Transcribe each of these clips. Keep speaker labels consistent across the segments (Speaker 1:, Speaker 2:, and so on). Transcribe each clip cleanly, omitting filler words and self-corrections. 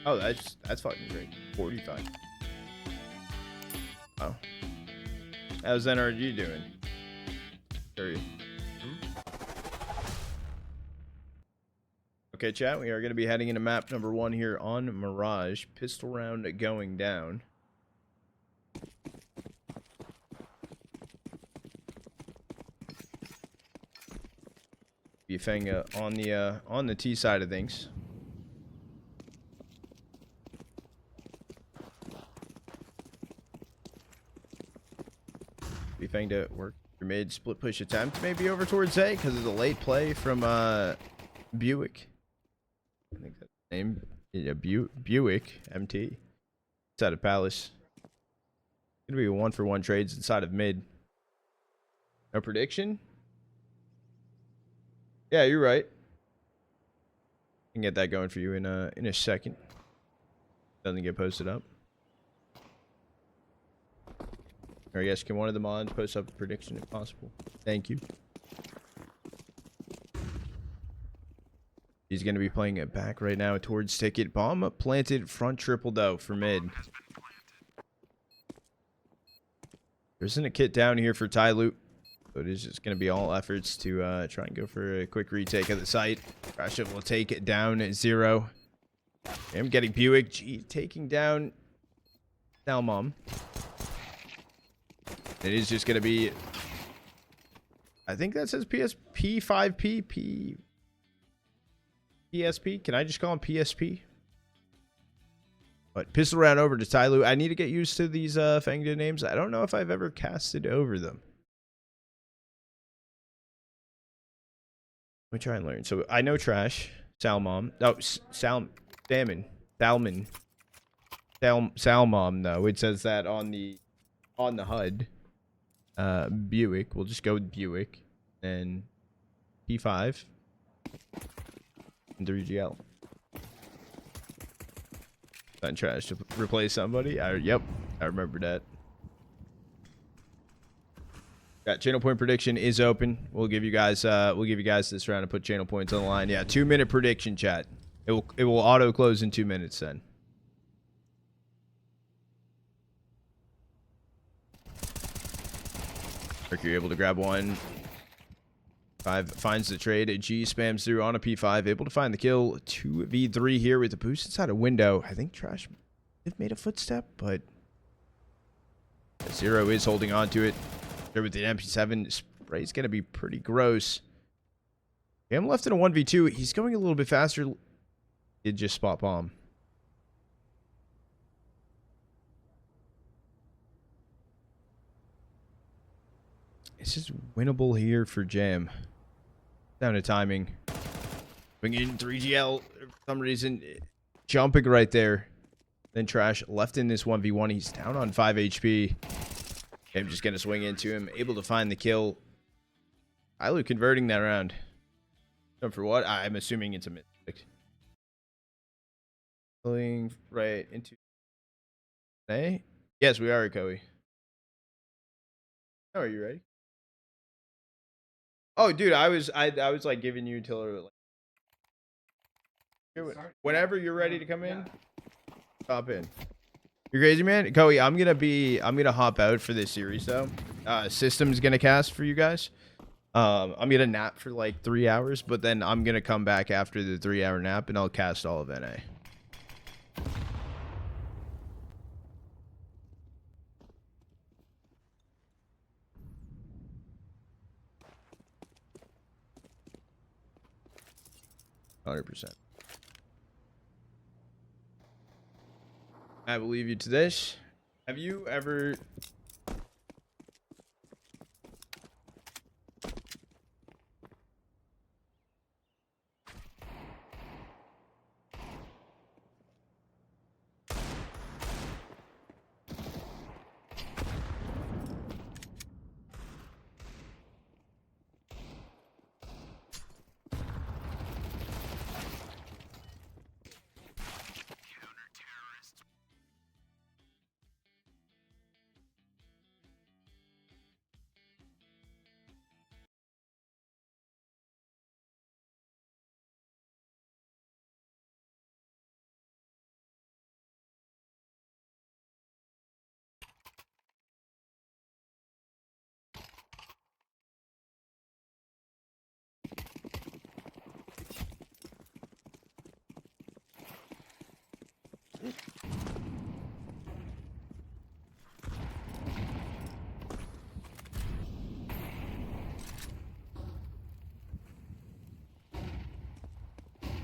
Speaker 1: Oh, that's fucking great. 45. Oh. How's NRG doing? 30. Okay, chat. We are going to be heading into map number 1 here on Mirage. Pistol round going down. FengDa on the T side of things. FengDa work your mid split push attempt, maybe over towards A because of the late play from Biuckmt. I think that's the name. Yeah, Biuckmt. Inside of Palace. Gonna be a 1-for-1 trades inside of mid. No prediction? Yeah, you're right. I can get that going for you in a second. Doesn't get posted up. Or I guess can one of the mods post up a prediction if possible? Thank you. He's going to be playing it back right now towards ticket. Bomb planted front triple though for mid. There isn't a kit down here for TYLOO. So it is just going to be all efforts to try and go for a quick retake of the site. Crash will take it down at 0. I'm getting Biuckmt taking down salmon. It is just going to be, I think that says P5P, PSP. Can I just call him PSP? But pistol round over to TYLOO. I need to get used to these FengDa names. I don't know if I've ever casted over them. Let me try and learn. So I know trash, salmon. Oh, salmon. Salmon. No, it says that on the HUD. Biuckmt. We'll just go with Biuckmt. And P5 and 3GL. Not trash to replace somebody. Yep, I remember that. Got channel point prediction is open. We'll give you guys this round and put channel points on the line. Yeah, 2-minute prediction, chat. It will auto close in 2 minutes then. Mercury able to grab one. 5 finds the trade. G spams through on a P5. Able to find the kill. 2v3 here with the boost inside a window. I think Trash have made a footstep, but 0 is holding on to it. There with the MP7 spray is going to be pretty gross. I'm left in a 1v2. He's going a little bit faster. Did just spot bomb. It's just winnable here for Jam. Down to timing. Bringing in 3GL for some reason. Jumping right there. Then Trash left in this 1v1. He's down on 5 HP. I'm just going to swing into him. Able to find the kill. TYLOO converting that round. Jump for what? I'm assuming it's a mistake. Pulling right into A. Yes, we are, Koei. How are you ready? Oh, dude, I was like giving you till like whenever you're ready to come in, hop in. You're crazy, man. Koei, I'm gonna hop out for this series though. System's gonna cast for you guys. I'm gonna nap for like 3 hours, but then I'm gonna come back after the 3-hour nap and I'll cast all of NA. %. I will leave you to this. Have you ever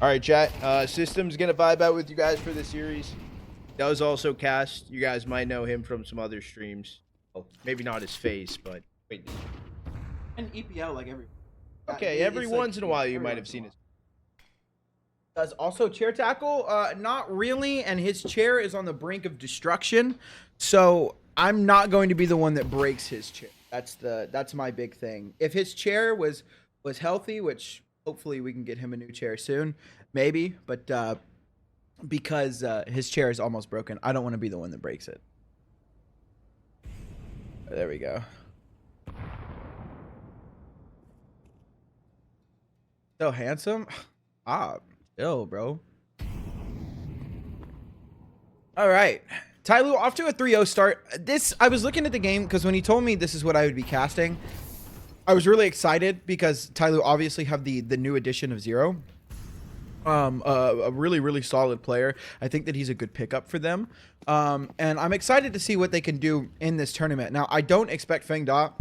Speaker 1: All right, chat. System's gonna vibe out with you guys for this series. Does also cast. You guys might know him from some other streams. Well, maybe not his face, but wait.
Speaker 2: And EPL like every.
Speaker 1: Okay, every once in a while you might have seen it.
Speaker 2: Does also chair tackle? Not really, and his chair is on the brink of destruction. So I'm not going to be the one that breaks his chair. That's my big thing. If his chair was healthy, which hopefully we can get him a new chair soon, maybe, but because his chair is almost broken, I don't want to be the one that breaks it. There we go. So handsome. Ah, chill, bro. All right. TYLOO off to a 3-0 start. I was looking at the game because when he told me this is what I would be casting, I was really excited because TYLOO obviously have the new addition of Zero. A really solid player. I think that he's a good pickup for them. And I'm excited to see what they can do in this tournament. Now, I don't expect FengDa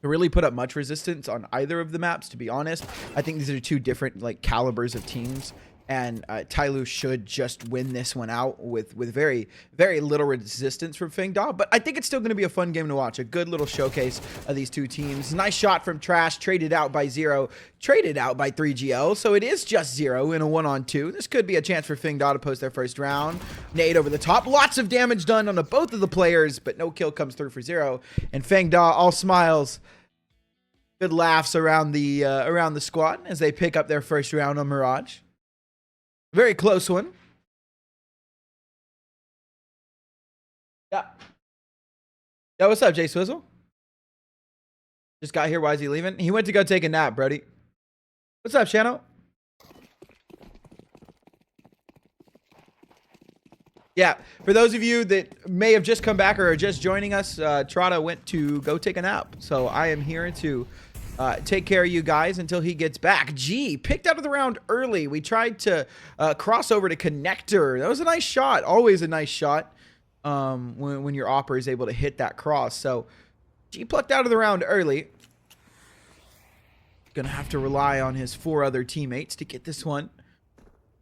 Speaker 2: to really put up much resistance on either of the maps, to be honest. I think these are two different like calibers of teams, and TYLOO should just win this one out with very little resistance from FengDa. But I think it's still going to be a fun game to watch. A good little showcase of these two teams. Nice shot from Trash, traded out by Zero, traded out by 3GL. So it is just Zero in a 1-on-2. This could be a chance for FengDa to post their first round. Nade over the top. Lots of damage done on both of the players, but no kill comes through for Zero. And FengDa all smiles. Good laughs around the squad as they pick up their first round on Mirage. Very close one. Yeah. Yo, what's up, Jay Swizzle? Just got here. Why is he leaving? He went to go take a nap, Brody. What's up, Shano? Yeah, for those of you that may have just come back or are just joining us, Trotta went to go take a nap. So I am here to take care of you guys until he gets back. G picked out of the round early. We tried to cross over to connector. That was a nice shot. Always a nice shot when your opper is able to hit that cross. So G plucked out of the round early. Gonna have to rely on his 4 other teammates to get this one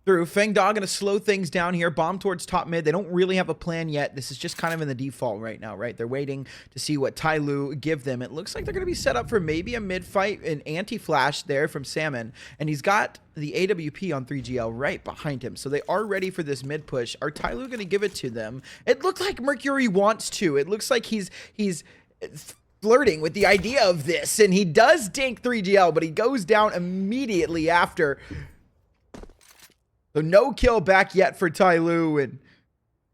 Speaker 2: through. FengDa gonna slow things down here. Bomb towards top mid. They don't really have a plan yet. This is just kind of in the default right now, right? They're waiting to see what TYLOO give them. It looks like they're gonna be set up for maybe a mid fight, an anti-flash there from Salmon, and he's got the AWP on 3GL right behind him. So they are ready for this mid push. Are TYLOO gonna give it to them? It looked like Mercury wants to. It looks like he's flirting with the idea of this, and he does dink 3GL, but he goes down immediately after. So no kill back yet for TYLOO, and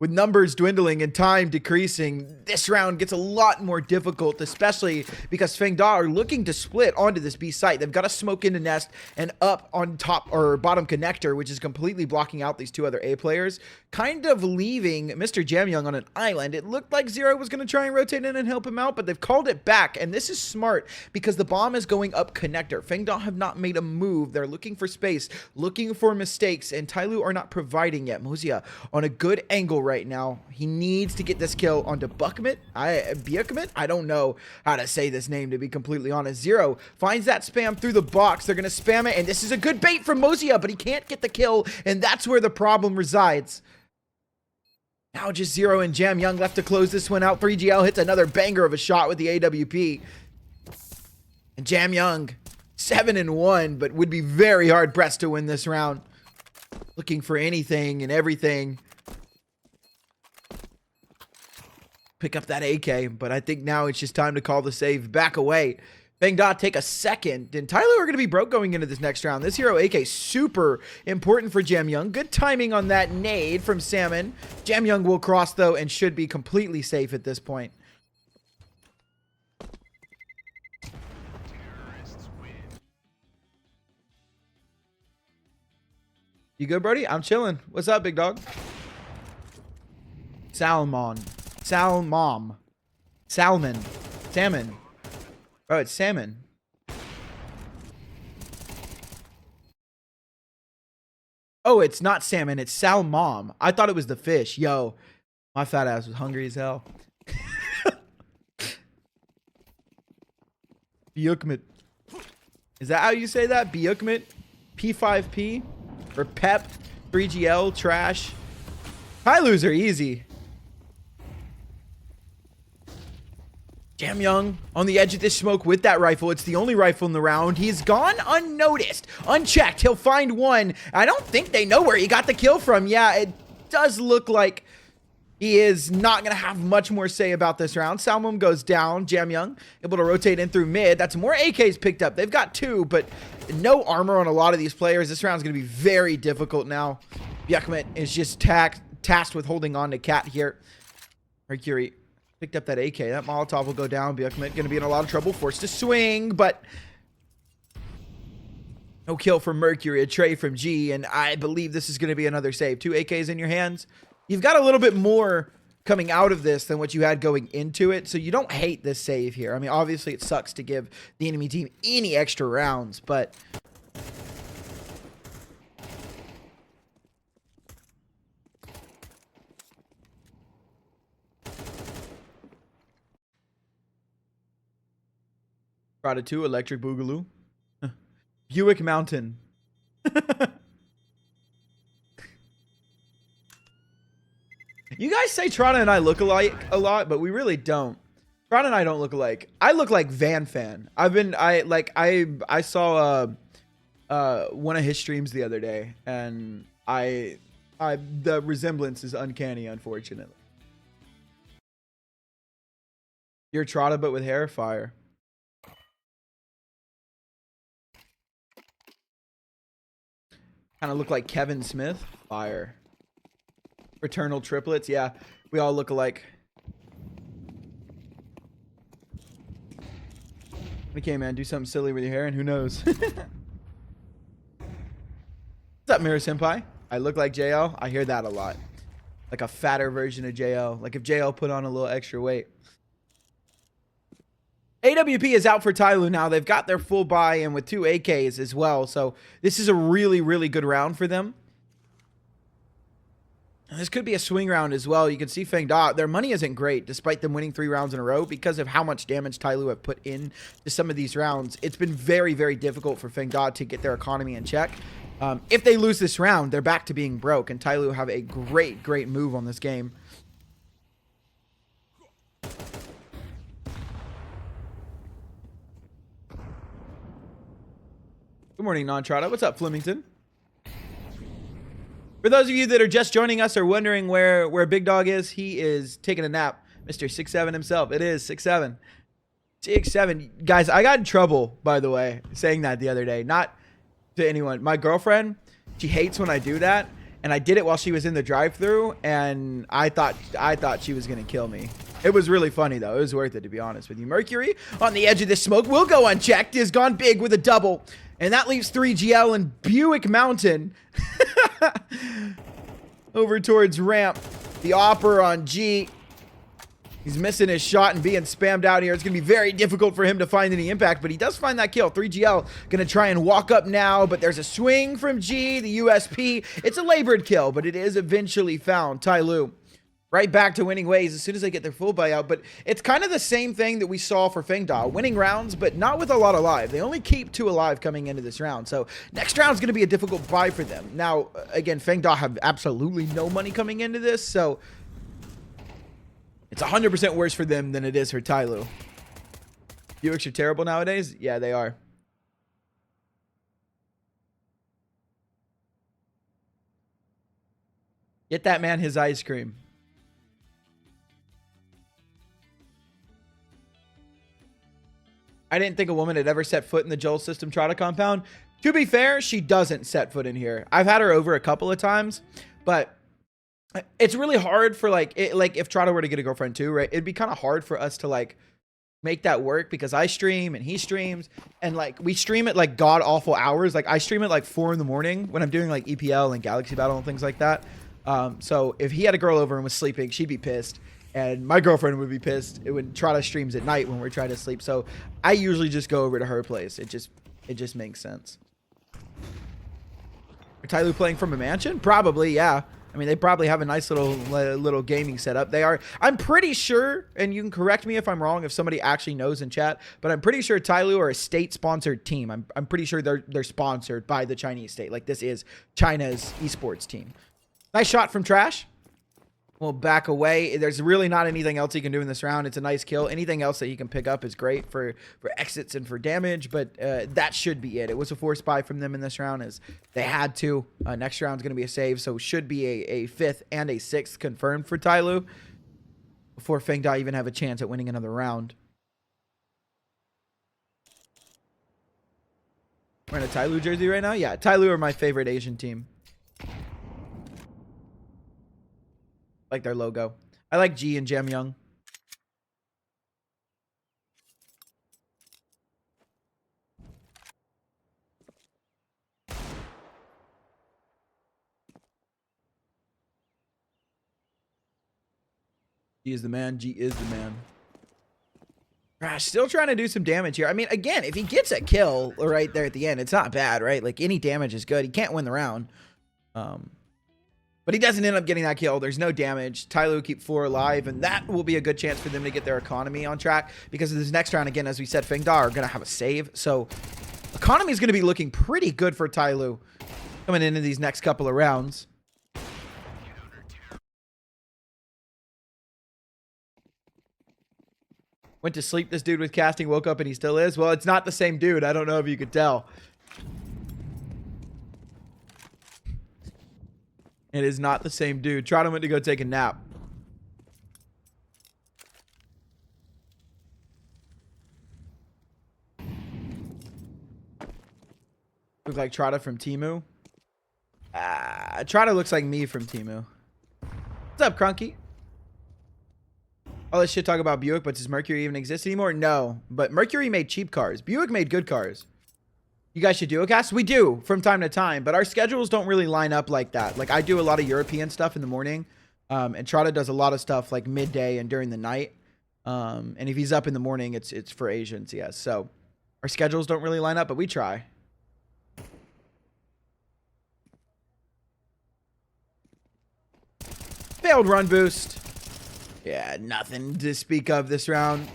Speaker 2: with numbers dwindling and time decreasing, this round gets a lot more difficult, especially because FengDa are looking to split onto this B site. They've got to smoke into Nest and up on top or bottom connector, which is completely blocking out these 2 other A players, kind of leaving Mr. JamYoung on an island. It looked like Zero was going to try and rotate in and help him out, but they've called it back, and this is smart because the bomb is going up connector. FengDa have not made a move. They're looking for space, looking for mistakes, and TYLOO are not providing yet. Moseyuh on a good angle right now. He needs to get this kill onto Biuckmt. I don't know how to say this name, to be completely honest. Zero finds that spam through the box. They're going to spam it, and this is a good bait from Moseyuh, but he can't get the kill, and that's where the problem resides. Now just Zero and JamYoung left to close this one out. 3GL hits another banger of a shot with the AWP. And JamYoung, 7-1, but would be very hard pressed to win this round. Looking for anything and everything. Pick up that AK, but I think now it's just time to call the save. Back away. FengDa take a second, and TYLOO are going to be broke going into this next round. This hero AK super important for JamYoung. Good timing on that nade from Salmon. JamYoung will cross, though, and should be completely safe at this point. You good, Brody? I'm chilling. What's up, big dog? Salmon. Salmon. Oh, it's salmon. Oh, it's not salmon. It's salmon. I thought it was the fish. Yo, my fat ass was hungry as hell. Biuckmt. Is that how you say that? Biuckmt? P5P? Or PEP? 3GL? Trash? TYLOOs are easy. JamYoung on the edge of this smoke with that rifle. It's the only rifle in the round. He's gone unnoticed, unchecked. He'll find one. I don't think they know where he got the kill from. Yeah, it does look like he is not going to have much more say about this round. Salmon goes down. JamYoung able to rotate in through mid. That's more AKs picked up. They've got 2, but no armor on a lot of these players. This round's going to be very difficult now. Biuckmt is just tasked with holding on to Cat here. Mercury picked up that AK. That Molotov will go down. Biuckmt going to be in a lot of trouble. Forced to swing, but no kill from Mercury. A trade from G, and I believe this is going to be another save. 2 AKs in your hands. You've got a little bit more coming out of this than what you had going into it, so you don't hate this save here. I mean, obviously it sucks to give the enemy team any extra rounds, but Prada 2, Electric Boogaloo. Buick Mountain. You guys say Trana and I look alike a lot, but we really don't. Trana and I don't look alike. I look like Van Fan. I saw one of his streams the other day, and the resemblance is uncanny, unfortunately. You're Trana but with hair? Fire. Kind of look like Kevin Smith? Fire. Fraternal triplets? Yeah, we all look alike. Okay, man, do something silly with your hair and who knows. What's up, Mirror Senpai? I look like JL? I hear that a lot. Like a fatter version of JL. Like if JL put on a little extra weight. AWP is out for TYLOO now. They've got their full buy-in with 2 AKs as well. So this is a really, really good round for them. This could be a swing round as well. You can see FengDa. Their money isn't great despite them winning 3 rounds in a row because of how much damage TYLOO have put in to some of these rounds. It's been very, very difficult for FengDa to get their economy in check. If they lose this round, they're back to being broke. And TYLOO have a great, great move on this game. Good morning, Non-Trada. What's up, Flemington? For those of you that are just joining us or wondering where Big Dog is, he is taking a nap. Mr. 6'7" himself. It is 6'7". 6'7". Guys, I got in trouble, by the way, saying that the other day. Not to anyone. My girlfriend, she hates when I do that. And I did it while she was in the drive-thru, and I thought she was going to kill me. It was really funny, though. It was worth it, to be honest with you. Mercury on the edge of this smoke will go unchecked. Is gone big with a double. And that leaves 3GL and Buick Mountain over towards ramp. The Opera on G. He's missing his shot and being spammed out here. It's going to be very difficult for him to find any impact, but he does find that kill. 3GL going to try and walk up now, but there's a swing from G, the USP. It's a labored kill, but it is eventually found. TYLOO right back to winning ways as soon as they get their full buyout, but it's kind of the same thing that we saw for FengDa. Winning rounds, but not with a lot alive. They only keep 2 alive coming into this round, so next round's going to be a difficult buy for them. Now, again, FengDa have absolutely no money coming into this, so it's 100% worse for them than it is for TYLOO. Buicks are terrible nowadays? Yeah, they are. Get that man his ice cream. I didn't think a woman had ever set foot in the Joel System Trada compound. To be fair, she doesn't set foot in here. I've had her over a couple of times, but it's really hard for like if Trada were to get a girlfriend too, right? It'd be kind of hard for us to like make that work because I stream and he streams and like we stream at like god awful hours. Like I stream at like 4 in the morning when I'm doing like EPL and Galaxy Battle and things like that. So if he had a girl over and was sleeping, she'd be pissed. And my girlfriend would be pissed. It would try to streams at night when we're trying to sleep. So I usually just go over to her place. It just makes sense. TYLOO playing from a mansion? Probably, yeah. I mean, they probably have a nice little gaming setup. I'm pretty sure, and you can correct me if I'm wrong, if somebody actually knows in chat, but I'm pretty sure TYLOO are a state-sponsored team. I'm pretty sure they're sponsored by the Chinese state. Like, this is China's esports team. Nice shot from Trash. We'll back away. There's really not anything else he can do in this round. It's a nice kill. Anything else that he can pick up is great for exits and for damage, but that should be it. It was a forced buy from them in this round as they had to. Next round's going to be a save, so should be a 5th and a 6th confirmed for TYLOO before FengDa even have a chance at winning another round. Wearing a TYLOO jersey right now? Yeah, TYLOO are my favorite Asian team. Like their logo. I like G and JamYoung. G is the man. G is the man. Gosh, still trying to do some damage here. I mean, again, if he gets a kill right there at the end, it's not bad, right? Like, any damage is good. He can't win the round. But he doesn't end up getting that kill. There's no damage. TYLOO keep 4 alive, and that will be a good chance for them to get their economy on track because of this next round. Again, as we said, FengDa are going to have a save. So economy is going to be looking pretty good for TYLOO coming into these next couple of rounds. Went to sleep, this dude with casting, woke up, and he still is. Well, it's not the same dude. I don't know if you could tell. It is not the same dude. Trotta went to go take a nap. Look like Trotta from Temu. Trotta looks like me from Temu. What's up, Crunky? All this shit talk about Biuckmt, but does Mercury even exist anymore? No, but Mercury made cheap cars. Biuckmt made good cars. You guys should do a cast? We do from time to time, but our schedules don't really line up like that. Like, I do a lot of European stuff in the morning, and Trotta does a lot of stuff like midday and during the night. And if he's up in the morning, it's for Asians, yes. So our schedules don't really line up, but we try. Failed run boost. Yeah, nothing to speak of this round.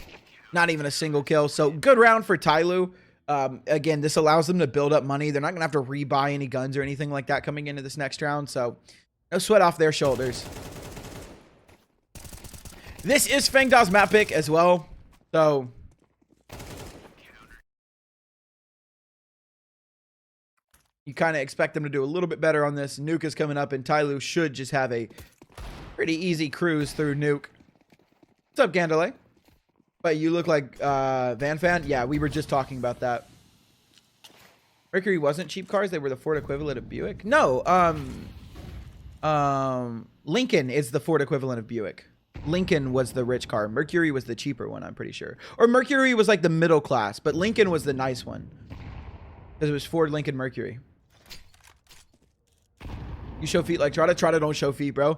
Speaker 2: Not even a single kill. So good round for TYLOO. Again, this allows them to build up money. They're not going to have to rebuy any guns or anything like that coming into this next round. So no sweat off their shoulders. This is FengDa's map pick as well. So you kind of expect them to do a little bit better on this. Nuke is coming up, and TYLOO should just have a pretty easy cruise through Nuke. What's up, Gandalay? But you look like Van Fan. Yeah, we were just talking about that. Mercury wasn't cheap cars. They were the Ford equivalent of Buick. No, Lincoln is the Ford equivalent of Buick. Lincoln was the rich car. Mercury was the cheaper one, I'm pretty sure. Or Mercury was like the middle class, but Lincoln was the nice one. Because it was Ford, Lincoln, Mercury. You show feet like Trotta. Trotta don't show feet, bro.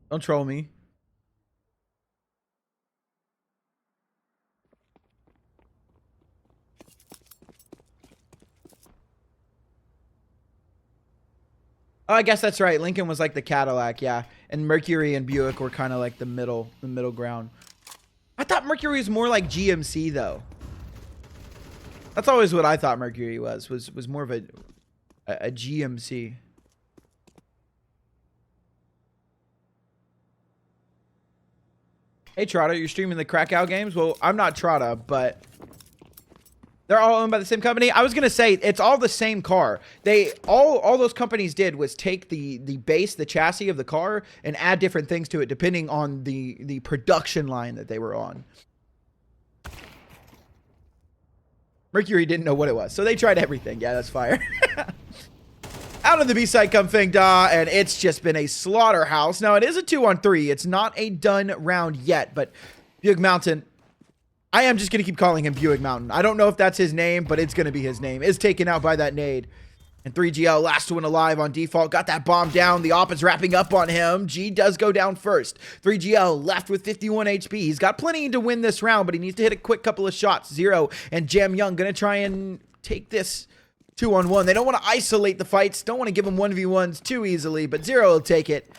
Speaker 2: Don't troll me. Oh, I guess that's right. Lincoln was like the Cadillac, yeah. And Mercury and Buick were kind of like the middle ground. I thought Mercury was more like GMC though. That's always what I thought Mercury was more of a GMC. Hey Trotta, you're streaming the Krakow games? Well, I'm not Trotta, but they're all owned by the same company. I was gonna say it's all the same car. They all those companies did was take the base, the chassis of the car, and add different things to it depending on the production line that they were on. Mercury didn't know what it was, so they tried everything. Yeah, that's fire. Out of the B side come FengDa, and it's just been a slaughterhouse. Now it is a 2-on-3. It's not a done round yet, but Biuckmt, I am just going to keep calling him Biuckmt. I don't know if that's his name, but it's going to be his name. Is taken out by that nade. And 3GL, last one alive on default. Got that bomb down. The op is wrapping up on him. G does go down first. 3GL left with 51 HP. He's got plenty to win this round, but he needs to hit a quick couple of shots. Zero and JamYoung going to try and take this 2-on-1. They don't want to isolate the fights. Don't want to give them 1v1s too easily, but Zero will take it.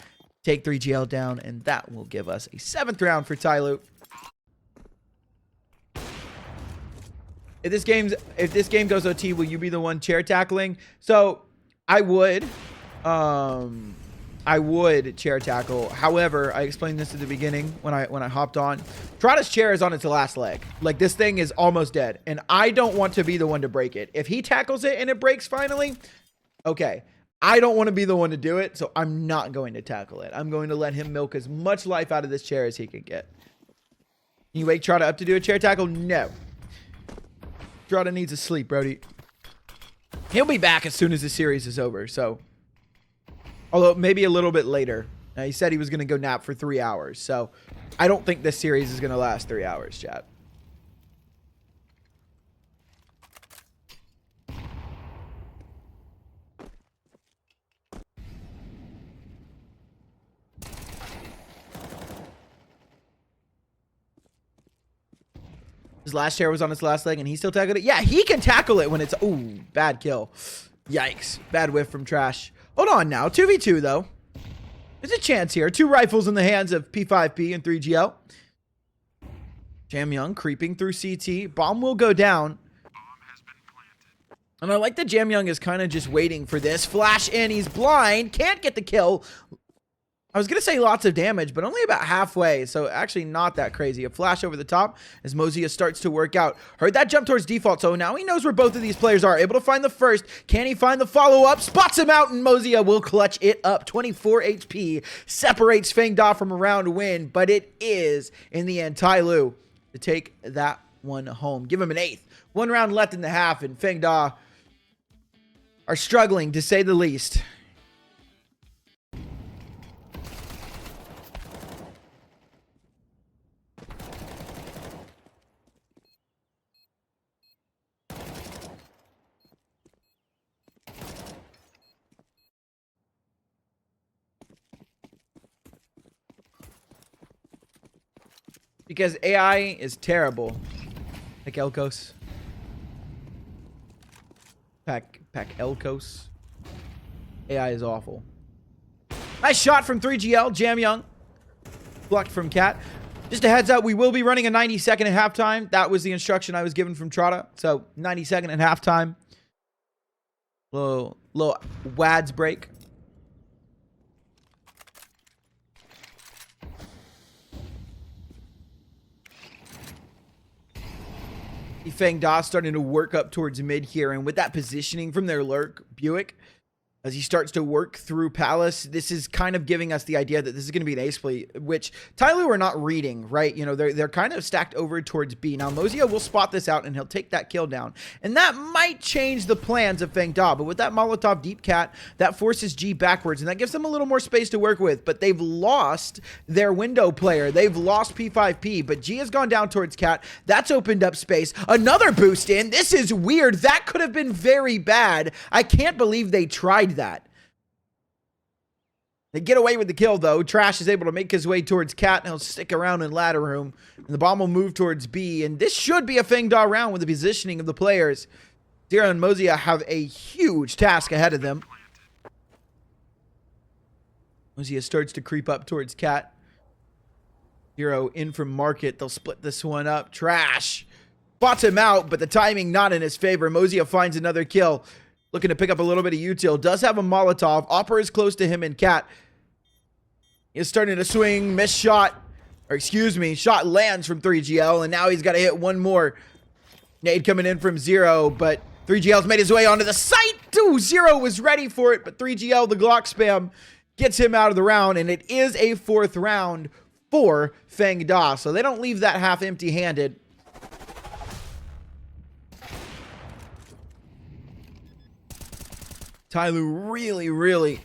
Speaker 2: Take 3GL down, and that will give us a 7th round for TYLOO. If this game goes OT, will you be the one chair tackling? So I would chair tackle. However, I explained this at the beginning when I hopped on. Trotta's chair is on its last leg. Like, this thing is almost dead, and I don't want to be the one to break it. If he tackles it and it breaks finally, okay. I don't want to be the one to do it, so I'm not going to tackle it. I'm going to let him milk as much life out of this chair as he can get. Can you wake Trotta up to do a chair tackle? No. Trotta needs to sleep, Brody. He'll be back as soon as the series is over, so. Although, maybe a little bit later. He said he was going to go nap for 3 hours, so I don't think this series is going to last 3 hours, chat. His last chair was on its last leg, and he still tackled it. Yeah, he can tackle it when it's... Ooh, bad kill. Yikes. Bad whiff from Trash. Hold on now. 2v2, though. There's a chance here. 2 rifles in the hands of P5P and 3GL. JamYoung creeping through CT. Bomb will go down. And I like that JamYoung is kind of just waiting for this. Flash in. He's blind. Can't get the kill. I was going to say lots of damage, but only about halfway, so actually not that crazy. A flash over the top as Moseyuh starts to work out. Heard that jump towards default, so now he knows where both of these players are. Able to find the first. Can he find the follow-up? Spots him out, and Moseyuh will clutch it up. 24 HP. Separates FengDa from a round win, but it is, in the end, TYLOO to take that one home. Give him an 8th. 1 round left in the half, and FengDa are struggling, to say the least. Because AI is terrible. Pack Elkos. Pack Elkos. AI is awful. Nice shot from 3GL. JamYoung. Blocked from Cat. Just a heads up, we will be running a 90-second at halftime. That was the instruction I was given from Trotta. So 90-second at halftime. Little WADS break. FengDa starting to work up towards mid here, and with that positioning from their lurk, Biuckmt, as he starts to work through Palace, this is kind of giving us the idea that this is going to be an ace play, which TYLOO are not reading, right? You know, they're kind of stacked over towards B. Now, Moseyuh will spot this out, and he'll take that kill down. And that might change the plans of FengDa, but with that Molotov deep cat, that forces G backwards, and that gives them a little more space to work with. But they've lost their window player. They've lost P5P, but G has gone down towards Cat. That's opened up space. Another boost in. This is weird. That could have been very bad. I can't believe they tried that. They get away with the kill, though. Trash is able to make his way towards Cat, and he'll stick around in ladder room. And the bomb will move towards B, and this should be a FengDa round with the positioning of the players. Zero and Moseyuh have a huge task ahead of them. Moseyuh starts to creep up towards Cat. Zero in from Market. They'll split this one up. Trash spots him out, but the timing not in his favor. Moseyuh finds another kill. Looking to pick up a little bit of util. Does have a Molotov. Opera is close to him, and Cat is starting to swing. Missed shot. Or excuse me, shot lands from 3GL, and now he's got to hit one more. Nade coming in from Zero, but 3GL's made his way onto the site. Ooh, Zero was ready for it, but 3GL, the Glock spam, gets him out of the round, and it is a 4th round for FengDa. So they don't leave that half empty-handed. TYLOO really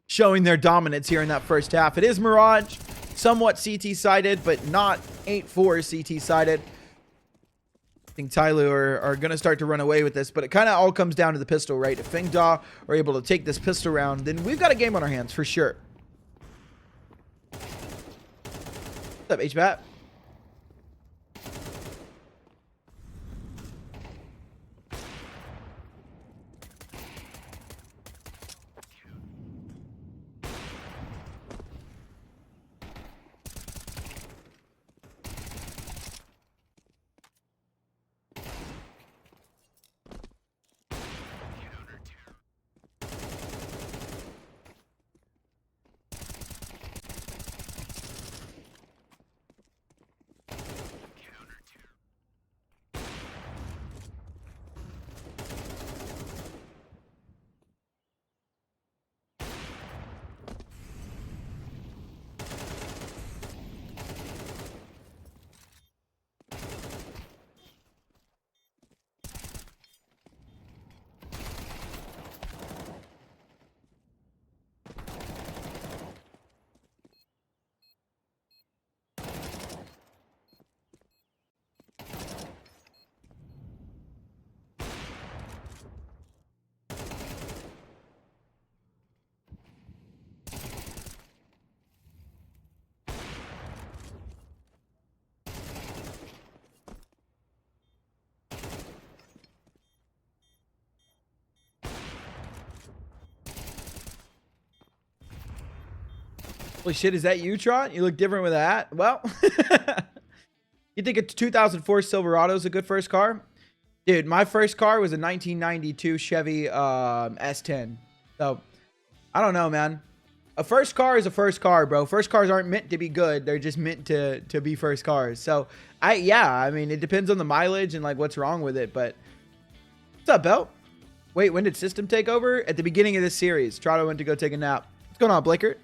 Speaker 2: showing their dominance here in that first half. It is Mirage, somewhat CT-sided, but not 8-4 CT-sided. I think TYLOO are going to start to run away with this, but it kind of all comes down to the pistol, right? If FengDa are able to take this pistol round, then we've got a game on our hands for sure. What's up, HBAT? Holy shit, is that you, Trot? You look different with that. Well, you think a 2004 Silverado is a good first car? Dude, my first car was a 1992 Chevy S10. So, I don't know, man. A first car is a first car, bro. First cars aren't meant to be good. They're just meant to be first cars. So, I mean, it depends on the mileage and, like, what's wrong with it. But, what's up, Belt? Wait, when did System take over? At the beginning of this series. Trotta went to go take a nap. What's going on, Blaker?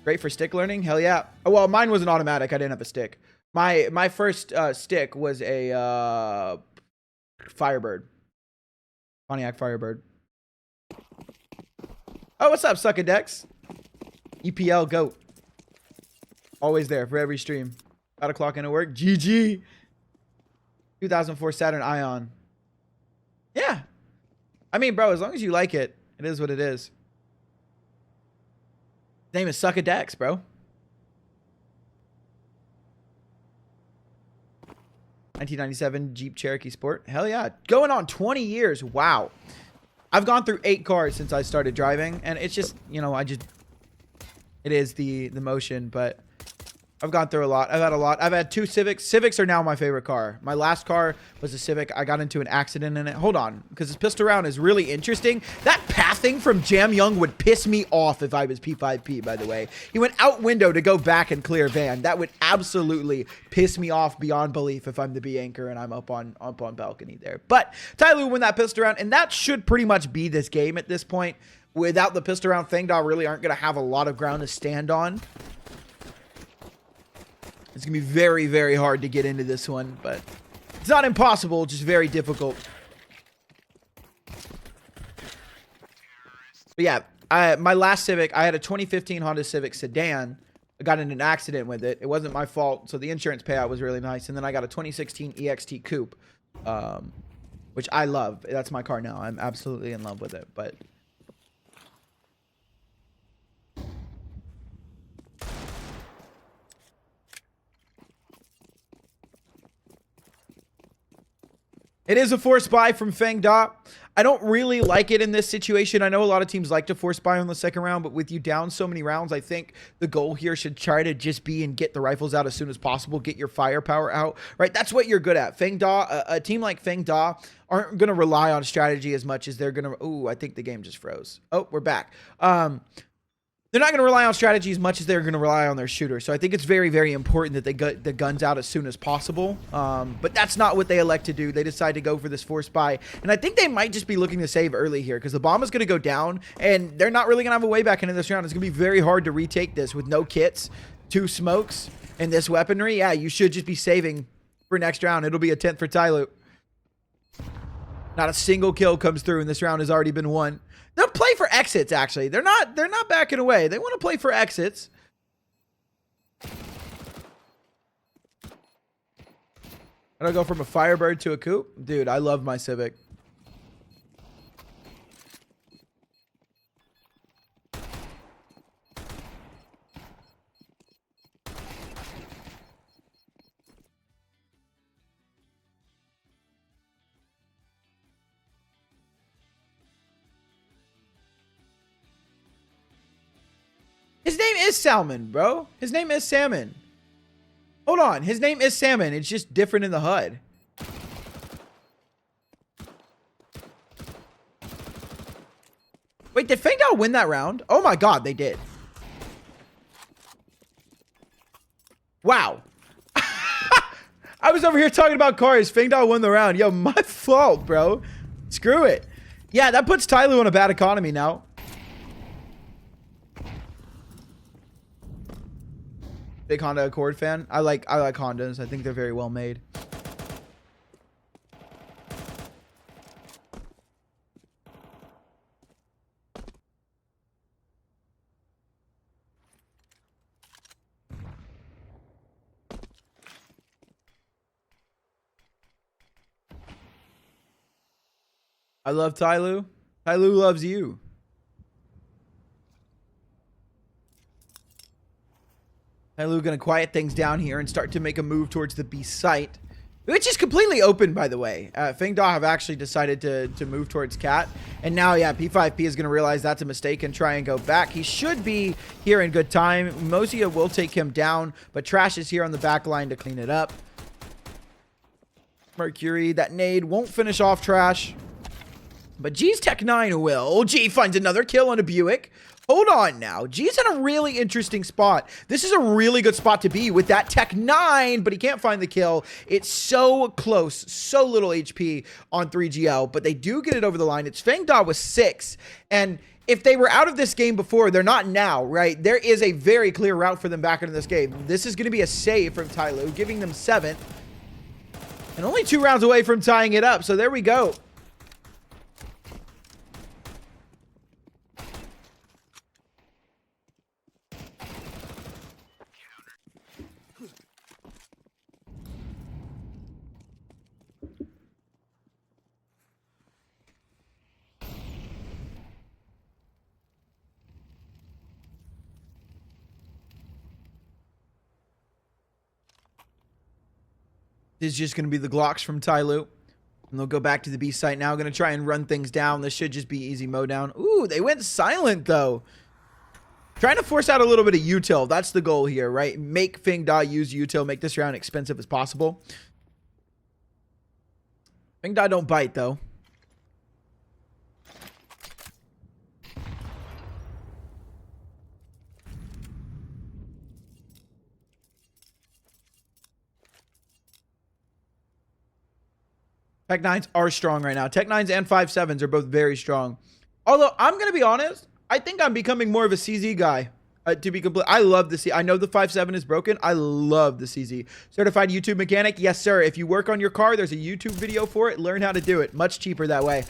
Speaker 2: Great for stick learning? Hell yeah. Oh, well, mine was an automatic. I didn't have a stick. My first stick was a Firebird. Pontiac Firebird. Oh, what's up, Suckadex? EPL GOAT. Always there for every stream. About to clock into work. GG. 2004 Saturn Ion. Yeah. I mean, bro, as long as you like it, it is what it is. His name is Suckadex, bro. 1997 Jeep Cherokee Sport. Hell yeah. Going on 20 years. Wow. I've gone through 8 cars since I started driving. And it's just, you know, it is the motion. But I've gone through a lot. I've had a lot. I've had 2 Civics. Civics are now my favorite car. My last car was a Civic. I got into an accident in it. Hold on. Because this pistol round is really interesting. That pathing from JamYoung would piss me off if I was P5P, by the way. He went out window to go back and clear van. That would absolutely piss me off beyond belief if I'm the B anchor and I'm up on balcony there. But TYLOO won that pistol round. And that should pretty much be this game at this point. Without the pistol round, FengDa really aren't going to have a lot of ground to stand on. It's going to be very, very hard to get into this one, but it's not impossible, just very difficult. But yeah, my last Civic, I had a 2015 Honda Civic sedan. I got in an accident with it. It wasn't my fault, so the insurance payout was really nice. And then I got a 2016 EXT Coupe, which I love. That's my car now. I'm absolutely in love with it, but... It is a force buy from FengDa. I don't really like it in this situation. I know a lot of teams like to force buy on the second round, but with you down so many rounds, I think the goal here should try to just be and get the rifles out as soon as possible, get your firepower out, right? That's what you're good at. FengDa, a team like FengDa aren't going to rely on strategy as much as they're going to... Ooh, I think the game just froze. Oh, we're back. They're not going to rely on strategy as much as they're going to rely on their shooter. So I think it's very, very important that they get the guns out as soon as possible. But that's not what they elect to do. They decide to go for this force buy. And I think they might just be looking to save early here because the bomb is going to go down and they're not really going to have a way back into this round. It's going to be very hard to retake this with no kits, 2 smokes, and this weaponry. Yeah, you should just be saving for next round. It'll be a 10th for TYLOO. Not a single kill comes through and this round has already been won. They'll play for exits, actually. They're not backing away. They want to play for exits. I'll go from a Firebird to a Coupe. Dude, I love my Civic. His name is Salmon, bro. His name is Salmon. Hold on. His name is Salmon. It's just different in the HUD. Wait, did FengDa win that round? Oh my god, they did. Wow. I was over here talking about cars. FengDa won the round. Yo, my fault, bro. Screw it. Yeah, that puts TYLOO on a bad economy now. Big Honda Accord fan. I like Hondas. I think they're very well made. I love TYLOO. TYLOO loves you. TYLOO gonna quiet things down here and start to make a move towards the B site, which is completely open, by the way. FengDa have actually decided to move towards Cat, And now, yeah, P5P is going to realize that's a mistake and try and go back. He should be here in good time. Moseyuh will take him down, but Trash is here on the back line to clean it up. Mercury, that nade won't finish off Trash. But G's Tech 9 will. G finds another kill on a Biuckmt. Hold on now. G's in a really interesting spot. This is a really good spot to be with that Tech 9, but he can't find the kill. It's so close. So little HP on 3GL, but they do get it over the line. It's FengDa with 6. And if they were out of this game before, they're not now, right? There is a very clear route for them back into this game. This is going to be a save from TYLOO, giving them 7th. And only 2 rounds away from tying it up. So there we go. This is just going to be the Glocks from TYLOO. And they'll go back to the B site now. Going to try and run things down. This should just be easy mow down. Ooh, they went silent, though. Trying to force out a little bit of util. That's the goal here, right? Make FengDa use util. Make this round expensive as possible. FengDa don't bite, though. Tech 9s are strong right now. Tech 9s and 5.7s are both very strong. Although, I'm going to be honest, I think I'm becoming more of a CZ guy. To be complete, I love the CZ. I know the 5.7 is broken. I love the CZ. Certified YouTube mechanic? Yes, sir. If you work on your car, there's a YouTube video for it. Learn how to do it. Much cheaper that way.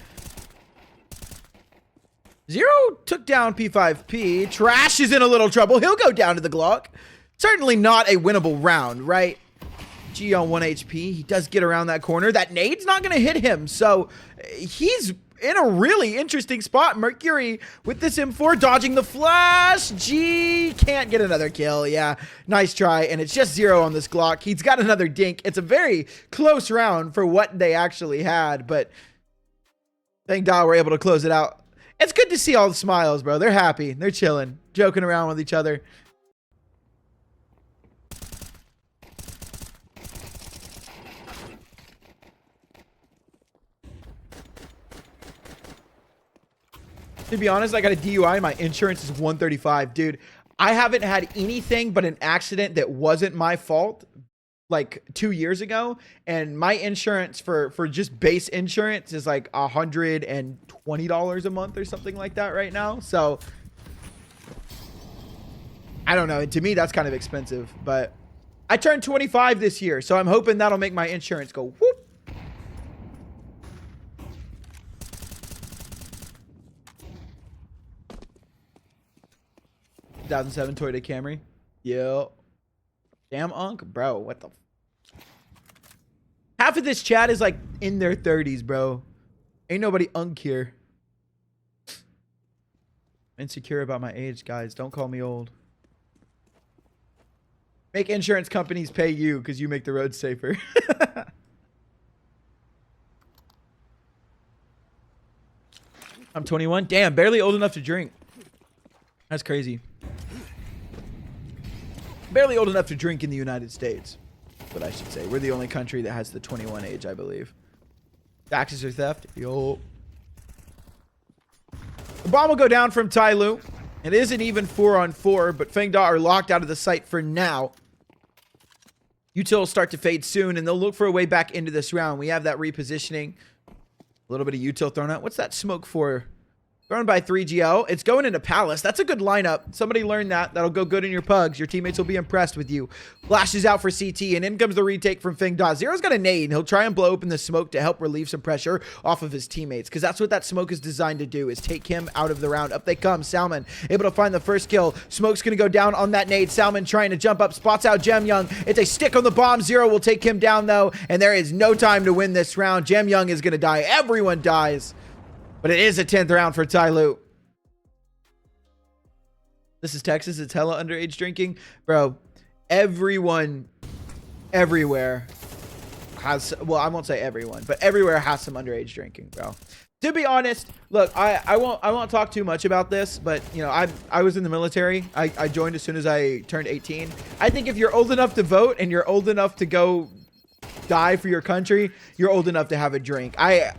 Speaker 2: Zero took down P5P. Trash is in a little trouble. He'll go down to the Glock. Certainly not a winnable round, right? G on 1 HP. He does get around that corner. That nade's not going to hit him. So he's in a really interesting spot. Mercury with this M4 dodging the flash. G can't get another kill. Yeah, nice try. And it's just 0 on this Glock. He's got another dink. It's a very close round for what they actually had. But FengDa were able to close it out. It's good to see all the smiles, bro. They're happy. They're chilling. Joking around with each other. To be honest, I got a DUI. My insurance is $135. Dude, I haven't had anything but an accident that wasn't my fault like 2 years ago. And my insurance for just base insurance is like $120 a month or something like that right now. So I don't know. To me, that's kind of expensive. But I turned 25 this year, so I'm hoping that'll make my insurance go whoop. 2007 Toyota Camry. Yo. JamYoung, bro. What the? Half of this chat is like in their 30s, bro. Ain't nobody unk here. Insecure about my age, guys. Don't call me old. Make insurance companies pay you because you make the road safer. I'm 21. Damn, barely old enough to drink. That's crazy. Barely old enough to drink in the United States. But I should say. We're the only country that has the 21 age, I believe. Taxes or theft? Yo. The bomb will go down from TYLOO. It is an even 4-on-4, but FengDa are locked out of the site for now. Util will start to fade soon, and they'll look for a way back into this round. We have that repositioning. A little bit of util thrown out. What's that smoke for? Thrown by 3GL. It's going into Palace. That's a good lineup. Somebody learned that. That'll go good in your pugs. Your teammates will be impressed with you. Flashes out for CT, and in comes the retake from FengDa. Zero's got a nade, and he'll try and blow open the smoke to help relieve some pressure off of his teammates, because that's what that smoke is designed to do, is take him out of the round. Up they come. Salmon able to find the first kill. Smoke's going to go down on that nade. Salmon trying to jump up. Spots out JamYoung. It's a stick on the bomb. Zero will take him down, though, and there is no time to win this round. JamYoung is going to die. Everyone dies. But it is a 10th round for TYLOO. This is Texas. It's hella underage drinking. Bro, everyone, everywhere has, well, I won't say everyone, but everywhere has some underage drinking, bro. To be honest, look, I won't talk too much about this, but you know, I was in the military. I joined as soon as I turned 18. I think if you're old enough to vote and you're old enough to go die for your country, you're old enough to have a drink. I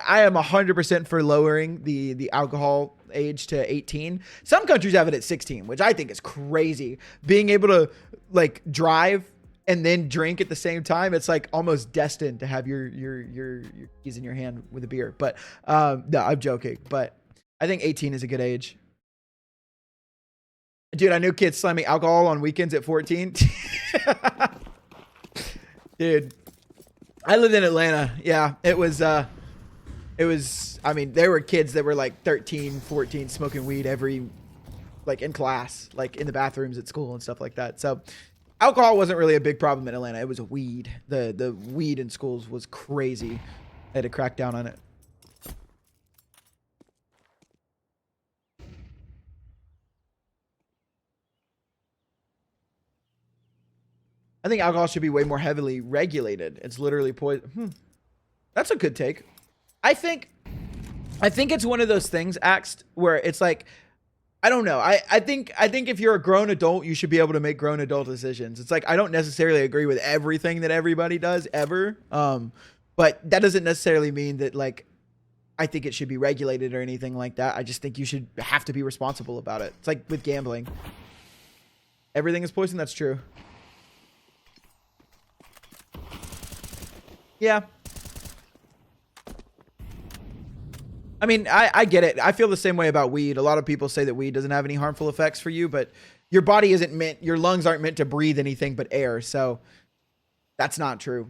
Speaker 2: am 100% for lowering the alcohol age to 18. Some countries have it at 16, which I think is crazy. Being able to like drive and then drink at the same time, it's like almost destined to have your keys in your hand with a beer. But no, I'm joking. But I think 18 is a good age. Dude, I knew kids slamming alcohol on weekends at 14. Dude, I lived in Atlanta. Yeah, it was, I mean, there were kids that were like 13, 14 smoking weed like in class, like in the bathrooms at school and stuff like that. So alcohol wasn't really a big problem in Atlanta. It was weed. The weed in schools was crazy. I had to crack down on it. I think alcohol should be way more heavily regulated. It's literally poison. That's a good take. I think it's one of those things, Axed, where it's like, I don't know. I think if you're a grown adult, you should be able to make grown adult decisions. It's like, I don't necessarily agree with everything that everybody does ever. But that doesn't necessarily mean that like, I think it should be regulated or anything like that. I just think you should have to be responsible about it. It's like with gambling. Everything is poison. That's true. Yeah. I mean, I get it. I feel the same way about weed. A lot of people say that weed doesn't have any harmful effects for you, but your body isn't meant, your lungs aren't meant to breathe anything but air. So that's not true.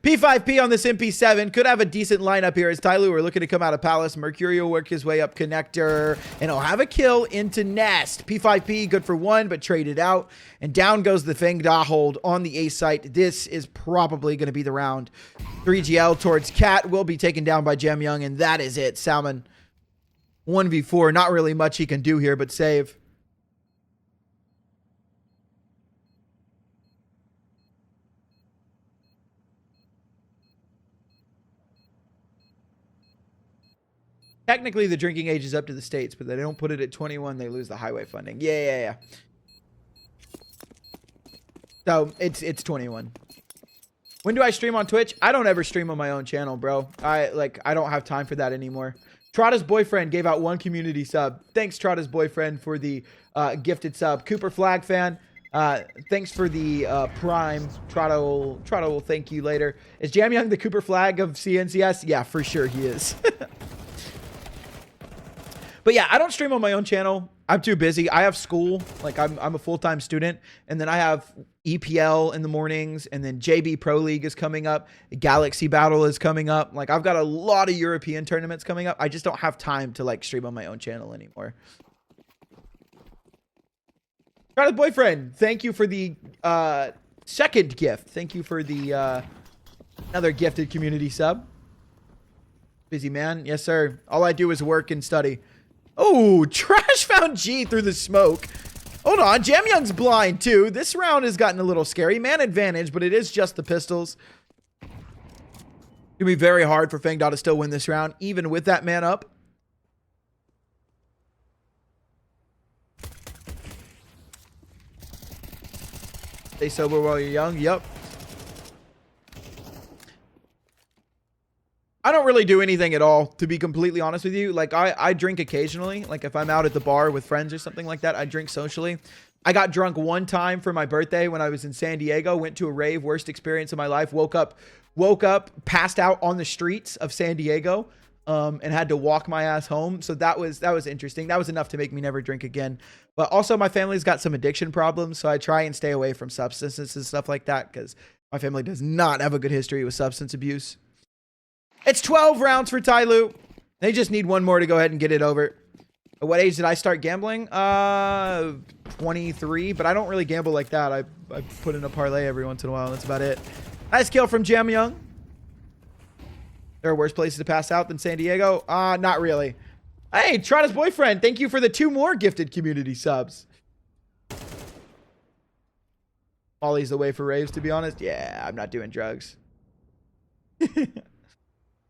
Speaker 2: P5P on this MP7 could have a decent lineup here as TYLOO are looking to come out of Palace. Mercury will work his way up connector and he'll have a kill into Nest. P5P good for one, but traded out. And down goes the FengDa hold on the A site. This is probably going to be the round. 3GL towards Cat will be taken down by JamYoung, and that is it. Salmon 1v4. Not really much he can do here, but save. Technically, the drinking age is up to the states, but they don't put it at 21. They lose the highway funding. Yeah. So it's 21. When do I stream on Twitch? I don't ever stream on my own channel, bro. I don't have time for that anymore. Trotta's boyfriend gave out 1 community sub. Thanks, Trotta's boyfriend, for the gifted sub. Cooper Flag fan, thanks for the prime. Trotta will thank you later. Is JamYoung the Cooper Flag of CNCS? Yeah, for sure he is. But yeah, I don't stream on my own channel. I'm too busy. I have school. Like I'm a full-time student. And then I have EPL in the mornings. And then JB Pro League is coming up. Galaxy Battle is coming up. Like I've got a lot of European tournaments coming up. I just don't have time to like stream on my own channel anymore. Trotta's boyfriend, thank you for the second gift. Thank you for the another gifted community sub. Busy man. Yes, sir. All I do is work and study. Oh, Trash found G through the smoke. Hold on. JamYoung's blind, too. This round has gotten a little scary. Man advantage, but it is just the pistols. It's going to be very hard for FengDa to still win this round, even with that man up. Stay sober while you're young. Yep. I don't really do anything at all, to be completely honest with you. Like, I drink occasionally. Like, if I'm out at the bar with friends or something like that, I drink socially. I got drunk one time for my birthday when I was in San Diego. Went to a rave, worst experience of my life. Woke up, passed out on the streets of San Diego, and had to walk my ass home. So that was interesting. That was enough to make me never drink again. But also, my family's got some addiction problems, so I try and stay away from substances and stuff like that because my family does not have a good history with substance abuse. It's 12 rounds for TYLOO. They just need one more to go ahead and get it over. At what age did I start gambling? 23, but I don't really gamble like that. I put in a parlay every once in a while. That's about it. Nice kill from JamYoung. There are worse places to pass out than San Diego? Not really. Hey, Trotta's boyfriend, thank you for the 2 more gifted community subs. Molly's the way for raves, to be honest. Yeah, I'm not doing drugs.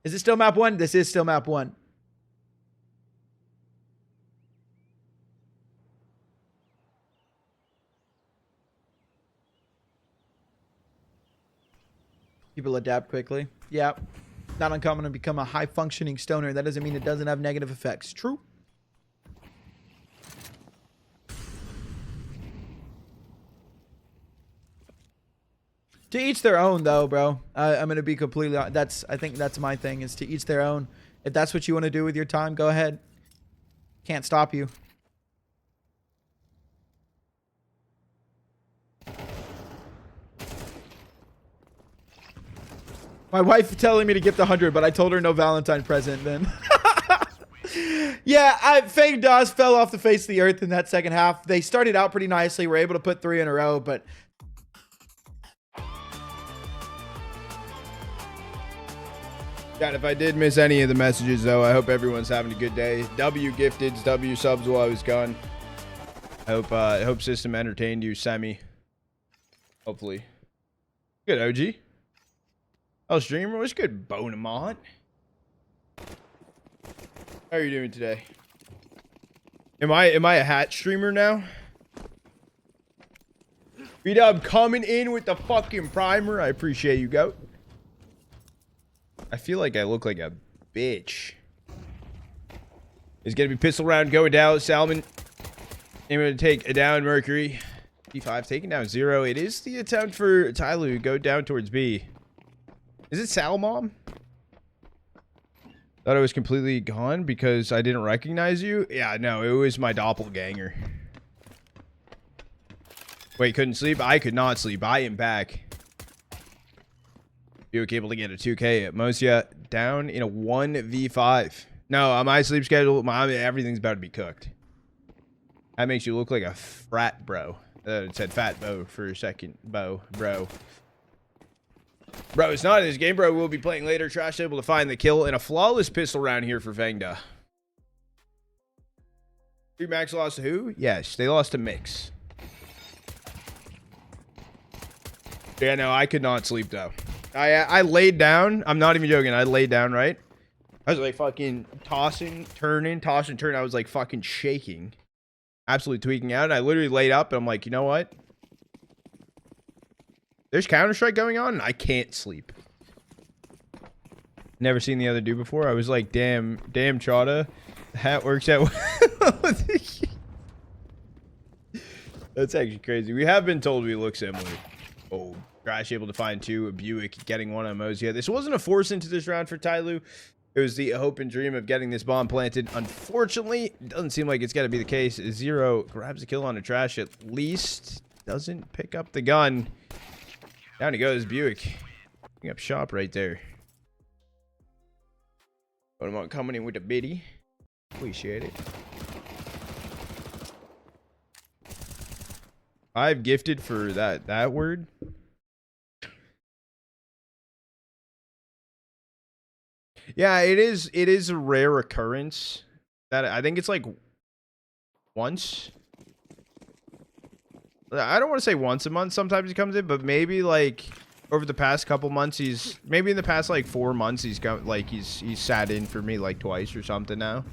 Speaker 2: Is it still map 1? This is still map 1. People adapt quickly. Yeah. Not uncommon to become a high-functioning stoner. That doesn't mean it doesn't have negative effects. True. To each their own, though, bro. I'm gonna be completely. I think that's my thing. Is to each their own. If that's what you want to do with your time, go ahead. Can't stop you. My wife telling me to get the 100, but I told her no Valentine present then. Yeah, FengDa fell off the face of the earth in that second half. They started out pretty nicely. Were able to put 3 in a row, but
Speaker 1: God, if I did miss any of the messages, though, I hope everyone's having a good day. W gifteds, W subs while I was gone. I hope system entertained you, semi. Hopefully. Good, OG. Oh, streamer, what's good, Bonamont? How are you doing today? Am I a hat streamer now? B-Dub coming in with the fucking primer. I appreciate you, goat. I feel like I look like a bitch. It's gonna be pistol round going down. Salmon aiming to take down Mercury. D5 taking down 0. It is the attempt for TYLOO to go down towards B. Is it Salmon? Thought I was completely gone because I didn't recognize you. Yeah, no, it was my doppelganger. Wait, couldn't sleep? I could not sleep. I am back. Biuckmt able to get a 2K at Moseyuh down in a 1v5. No, on my sleep schedule, everything's about to be cooked. That makes you look like a frat bro. It said fat bo for a second. Bro. Bro, it's not in this game, bro. We'll be playing later. Trash able to find the kill and a flawless pistol round here for FengDa. 3 Max lost to who? Yes, they lost to Mix. Yeah, no, I could not sleep, though. I laid down. I'm not even joking. I laid down, right? I was like fucking tossing, turning. I was like fucking shaking. Absolutely tweaking out. And I literally laid up and I'm like, you know what? There's Counter-Strike going on and I can't sleep. Never seen the other dude before. I was like, damn Chada. The hat works out. That's actually crazy. We have been told we look similar. Oh, Crash able to find 2. Biuckmt getting 1 on Moseyuh. This wasn't a force into this round for TYLOO. It was the hope and dream of getting this bomb planted. Unfortunately, it doesn't seem like it's going to be the case. 0 grabs a kill on a Trash at least. Doesn't pick up the gun. Down he goes, Biuckmt. Picking up shop right there. Bonamont coming in with a biddy. Appreciate it. 5 gifted for that word. Yeah, it is a rare occurrence. That I think it's like once. I don't want to say once a month. Sometimes he comes in, but maybe like over the past couple months, maybe in the past like 4 months, he's sat in for me like twice or something now.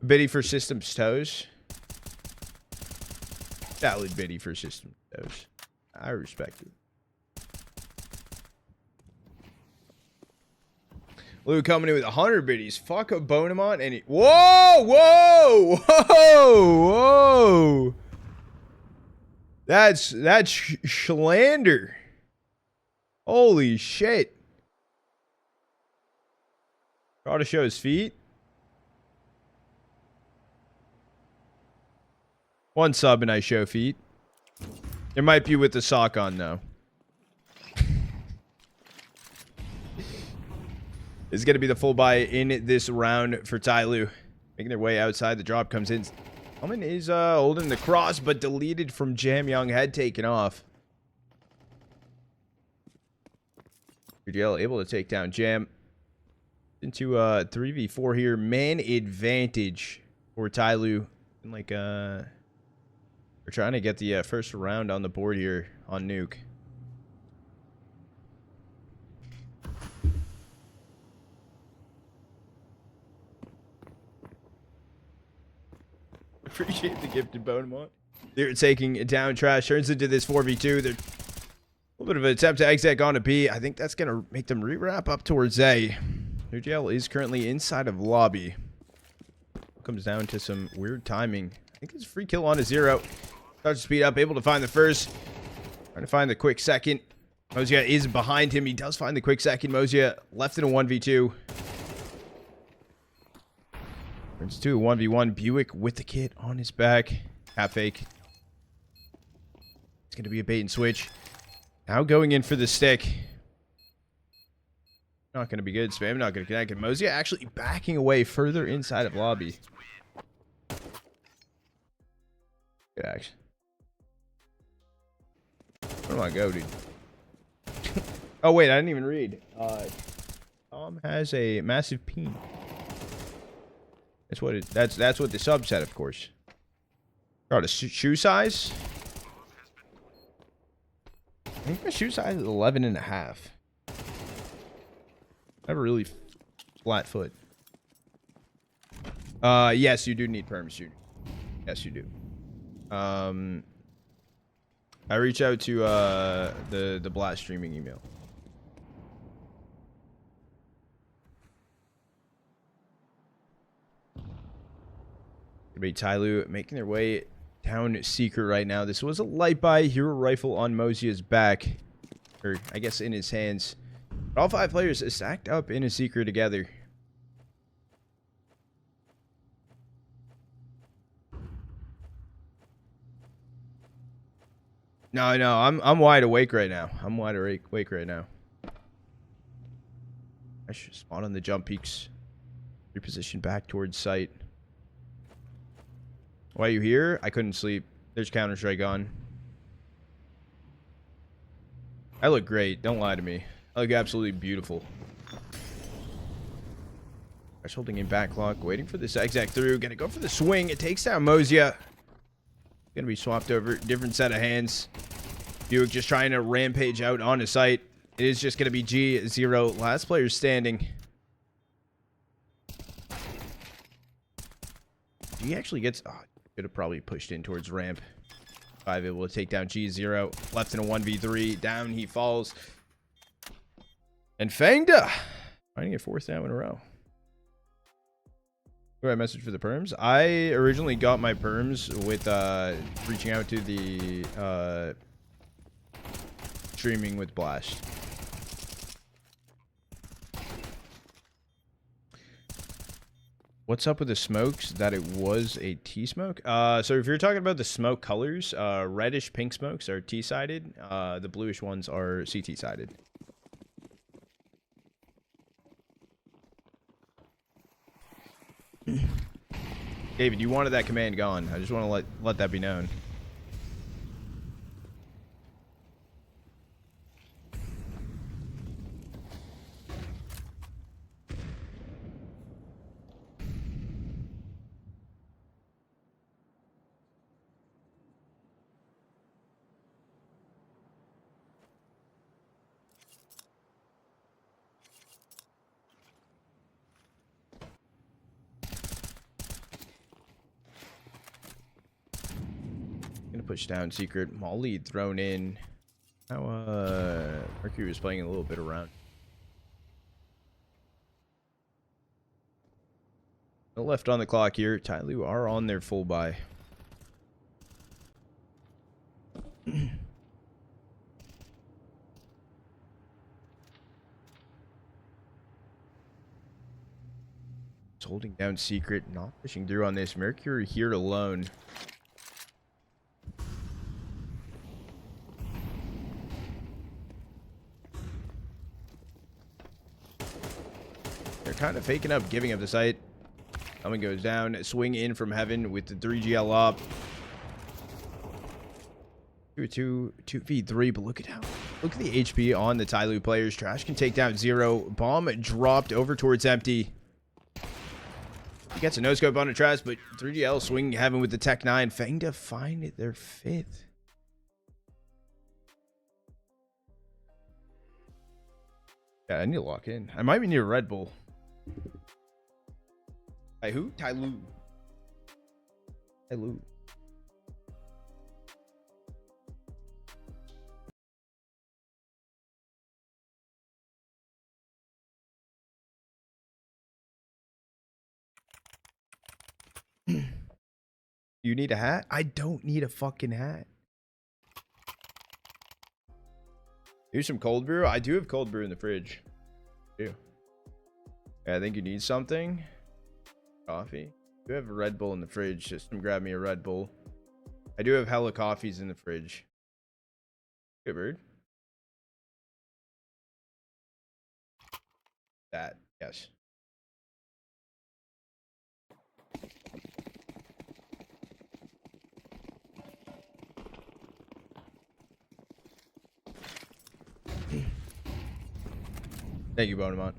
Speaker 1: Biddy for Systems Toes. Valid biddy for Systems Toes. I respect it. Lou coming in with 100 biddies. Fuck a Bonamont and he... Whoa! Whoa! Whoa! Whoa! That's slander. Holy shit. Try to show his feet. 1 sub and I show feet. It might be with the sock on though. This is going to be the full buy in this round for TYLOO. Making their way outside. The drop comes in. Salmon is holding the cross, but deleted from JamYoung. Head taken off. GL able to take down Jam. Into 3v4 here. Man advantage for TYLOO. Like, we're trying to get the first round on the board here on Nuke. Appreciate the gifted Bonamont. They're taking it down. Trash turns into this 4v2. They're a little bit of an attempt to exec on a B. I think that's going to make them re-wrap up towards A. UGL is currently inside of lobby. Comes down to some weird timing. I think it's a free kill on a 0. Starts to speed up, able to find the first. Trying to find the quick second. Moseyuh is behind him. He does find the quick second. Moseyuh left in a 1v2. Turns to a 1v1. Biuckmt with the kit on his back. Half fake. It's going to be a bait and switch. Now going in for the stick. Not going to be good. Spam not going to connect. And Moseyuh actually backing away further inside of lobby. Good action. Where do I go, dude? Oh, wait. I didn't even read. Tom has a massive peen. That's what it. That's what the sub said, of course. Got a shoe size. I think my shoe size is 11.5. I have a really flat foot. Yes, you do need perms, dude. Yes, you do. I reach out to the Blast streaming email. TYLOO making their way down Secret right now. This was a light buy hero rifle on Moseyuh's back, or I guess in his hands. All 5 players stacked up in a Secret together. No, I'm wide awake right now. I'm wide awake right now. I should spawn on the jump peaks. Reposition back towards site. Why are you here? I couldn't sleep. There's Counter-Strike on. I look great. Don't lie to me. I look absolutely beautiful. Just holding in backlog, waiting for this exec through. Gonna go for the swing. It takes down Moseyuh. Gonna be swapped over. Different set of hands. Biuckmt just trying to rampage out on his site. It is just gonna be G0. Last player standing. He actually gets... Oh, could have probably pushed in towards ramp. 5 able to take down G0. Left in a 1v3. Down he falls. And FengDa finding a 4th down in a row. Who I message for the perms? I originally got my perms with reaching out to the streaming with Blast. What's up with the smokes? That it was a T-smoke? So if you're talking about the smoke colors, reddish pink smokes are T-sided. The bluish ones are CT-sided. David, you wanted that command gone. I just want to let that be known. Gonna push down Secret. Molly thrown in. Now Mercury was playing a little bit around. No left on the clock here. TYLOO are on their full buy. It's holding down Secret, not pushing through on this. Mercury here alone. They're kind of faking up, giving up the site. Someone goes down, swing in from heaven with the 3GL up. 2v3, but look at the HP on the TYLOO players. Trash can take down 0. Bomb dropped over towards empty. He gets a no scope on the Trash, but 3GL swinging heaven with the Tech 9. FengDa find it their 5th. Yeah, I need to lock in. I might be near Red Bull. Hey, who? TYLOO. TYLOO. You need a hat? I don't need a fucking hat. Here's some cold brew. I do have cold brew in the fridge. I do. Yeah, I think you need something. Coffee. I do have a Red Bull in the fridge. Just grab me a Red Bull. I do have hella coffees in the fridge. Good bird. That. Yes. Thank you, Bonamont.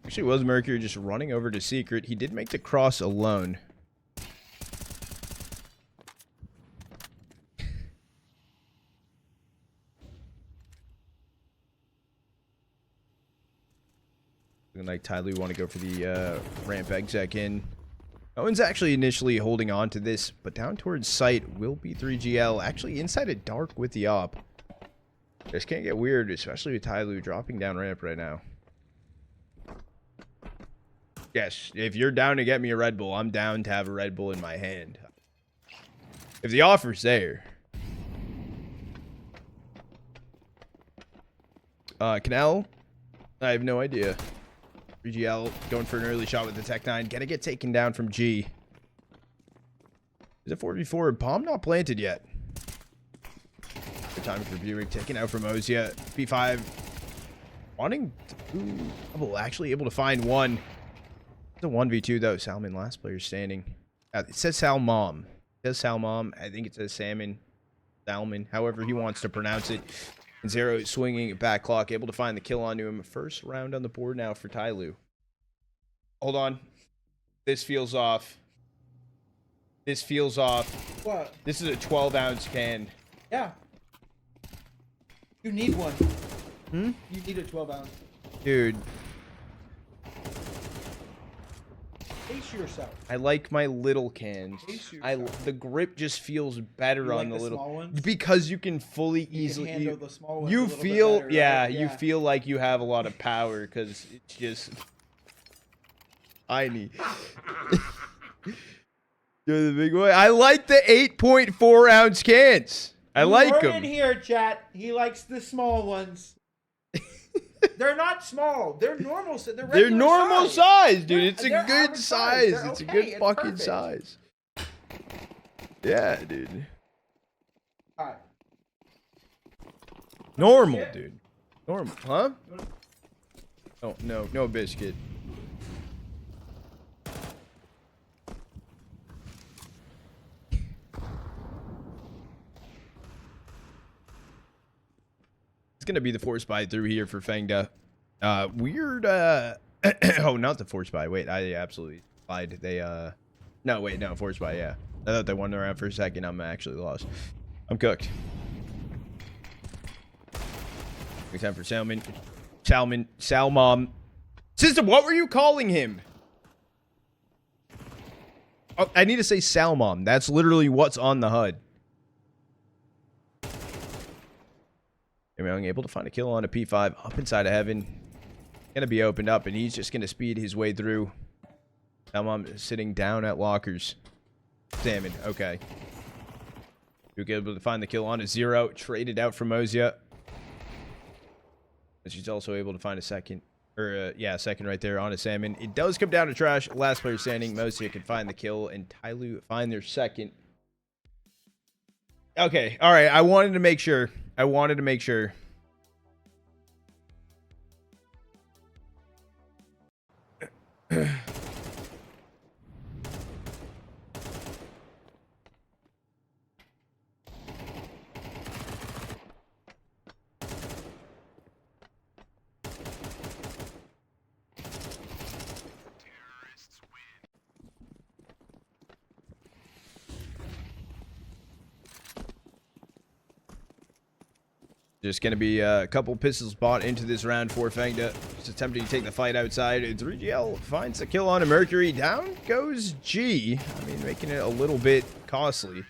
Speaker 1: Actually, was Mercury just running over to Secret? He did make the cross alone. Looking like TYLOO want to go for the ramp exec in. Owen's actually initially holding on to this, but down towards site will be 3GL. Actually, inside a dark with the op. This can't get weird, especially with TYLOO dropping down ramp right now. Yes, if you're down to get me a Red Bull, I'm down to have a Red Bull in my hand. If the offer's there. Canal? I have no idea. 3GL going for an early shot with the Tech 9. Gonna get taken down from G. Is it 4v4? Bomb not planted yet. Good time for Biuckmt. Taken out from Moseyuh. P5. Wanting to... actually able to find one. It's a 1v2 though. Salmon, last player standing. It says Salmon. It says Salmon. I think it says Salmon. Salmon. However he wants to pronounce it. And Zero swinging back clock, able to find the kill onto him. First round on the board now for TYLOO. Hold on. This feels off. This feels off.
Speaker 2: What?
Speaker 1: This is a 12-ounce can.
Speaker 2: Yeah. You need one.
Speaker 1: Hmm?
Speaker 2: You need a 12-ounce.
Speaker 1: Dude.
Speaker 2: Pace yourself.
Speaker 1: I like my little cans. The grip just feels better
Speaker 2: You
Speaker 1: on
Speaker 2: like
Speaker 1: the
Speaker 2: the
Speaker 1: little
Speaker 2: small ones?
Speaker 1: because you can fully
Speaker 2: You
Speaker 1: easily
Speaker 2: can handle the small ones
Speaker 1: you
Speaker 2: a little bit
Speaker 1: feel
Speaker 2: better,
Speaker 1: yeah,
Speaker 2: right?
Speaker 1: you feel like you have a lot of power because it's just tiny. You're the big boy. I like the 8.4 ounce cans. I like them.
Speaker 2: in here, chat. He likes the small ones. They're not small. They're normal. They're regular
Speaker 1: They're normal size, dude. It's a
Speaker 2: They're
Speaker 1: good
Speaker 2: average
Speaker 1: size.
Speaker 2: They're
Speaker 1: It's a
Speaker 2: okay.
Speaker 1: good
Speaker 2: It's
Speaker 1: fucking
Speaker 2: perfect.
Speaker 1: size. Yeah, dude.
Speaker 2: All right.
Speaker 1: Normal,
Speaker 2: Biscuit?
Speaker 1: dude. Normal, huh? Oh, no biscuit. It's gonna be the force buy through here for FengDa. Weird. Oh, not the force buy. Wait, I absolutely lied. They no, wait, no force buy. Yeah, I thought they won around for a second. I'm actually lost. I'm cooked. Good time for Salmon. Salmon. Sister, what were you calling him? Oh, I need to say Salmon. That's literally what's on the HUD. JamYoung able to find a kill on a P5 up inside of heaven. Gonna be opened up, and he's just gonna speed his way through. Salmon sitting down at lockers. Salmon, okay. Nuke able to find the kill on a Zero. Traded out from Moseyuh. But she's also able to find a second. Or, yeah, second right there on a Salmon. It does come down to trash. Last player standing. Moseyuh can find the kill, and TYLOO find their second. Okay, alright. I wanted to make sure. Just going to be a couple pistols bought into this round for FengDa. Just attempting to take the fight outside. 3GL finds a kill on a Mercury. Down goes G. I mean, making it a little bit costly.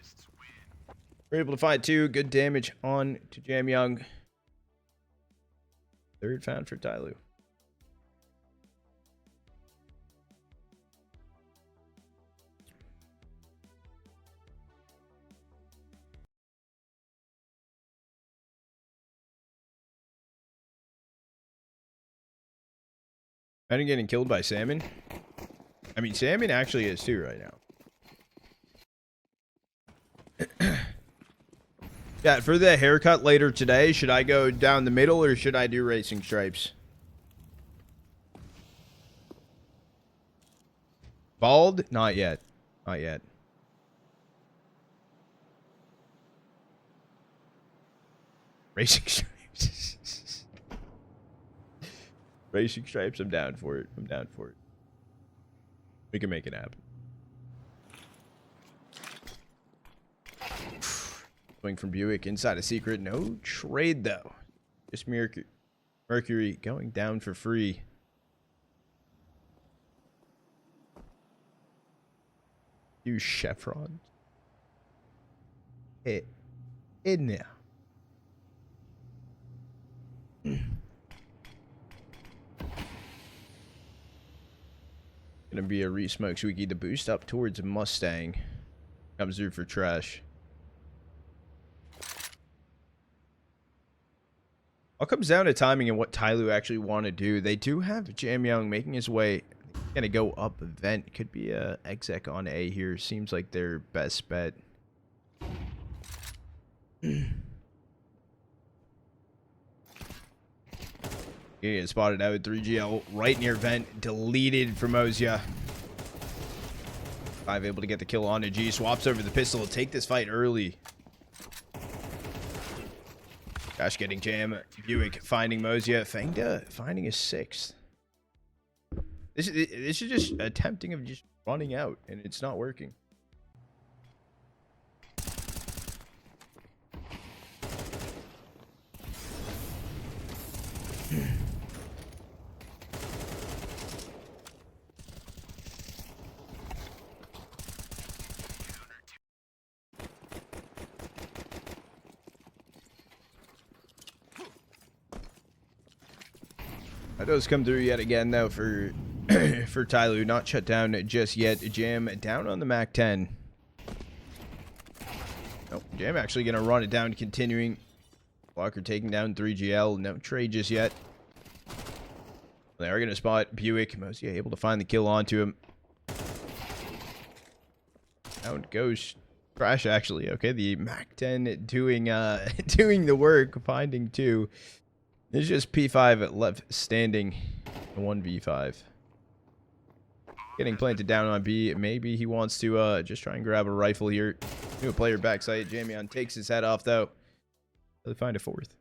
Speaker 1: We're able to find 2. Good damage on to JamYoung. 3rd found for TYLOO. Imagine getting killed by salmon. I mean, salmon actually is too right now. Yeah, for the haircut later today, should I go down the middle or should I do racing stripes? Bald? Not yet. Not yet. Racing stripes. Racing stripes, I'm down for it. I'm down for it. We can make it happen. Swing from Biuckmt inside a secret. No trade, though. Just Mercury going down for free. Use chevrons. It in there. Gonna be a re-smoke Squeaky to boost up towards Mustang. Comes through for trash. All comes down to timing and what TYLOO actually want to do. They do have JamYoung making his way. Gonna go up vent. Could be a exec on A here. Seems like their best bet. Getting spotted out. 3GL right near vent. Deleted from Moseyuh. 5 able to get the kill on to G. Swaps over the pistol to take this fight early. Gosh, getting jam. Biuckmt finding Moseyuh. FengDa finding his 6th. This is just attempting of just running out, and it's not working. That does come through yet again, though, for TYLOO. Not shut down just yet. Jam down on the Mac 10. Oh, Jam actually going to run it down, continuing. Walker taking down 3GL. No trade just yet. They are going to spot Biuckmt. Moseyuh able to find the kill onto him. Down goes Crash, actually. Okay, the Mac 10 doing doing the work, finding 2. There's just P5 left standing. 1v5. Getting planted down on B. Maybe he wants to just try and grab a rifle here. New player backside. JamYoung takes his head off, though. They find a 4th.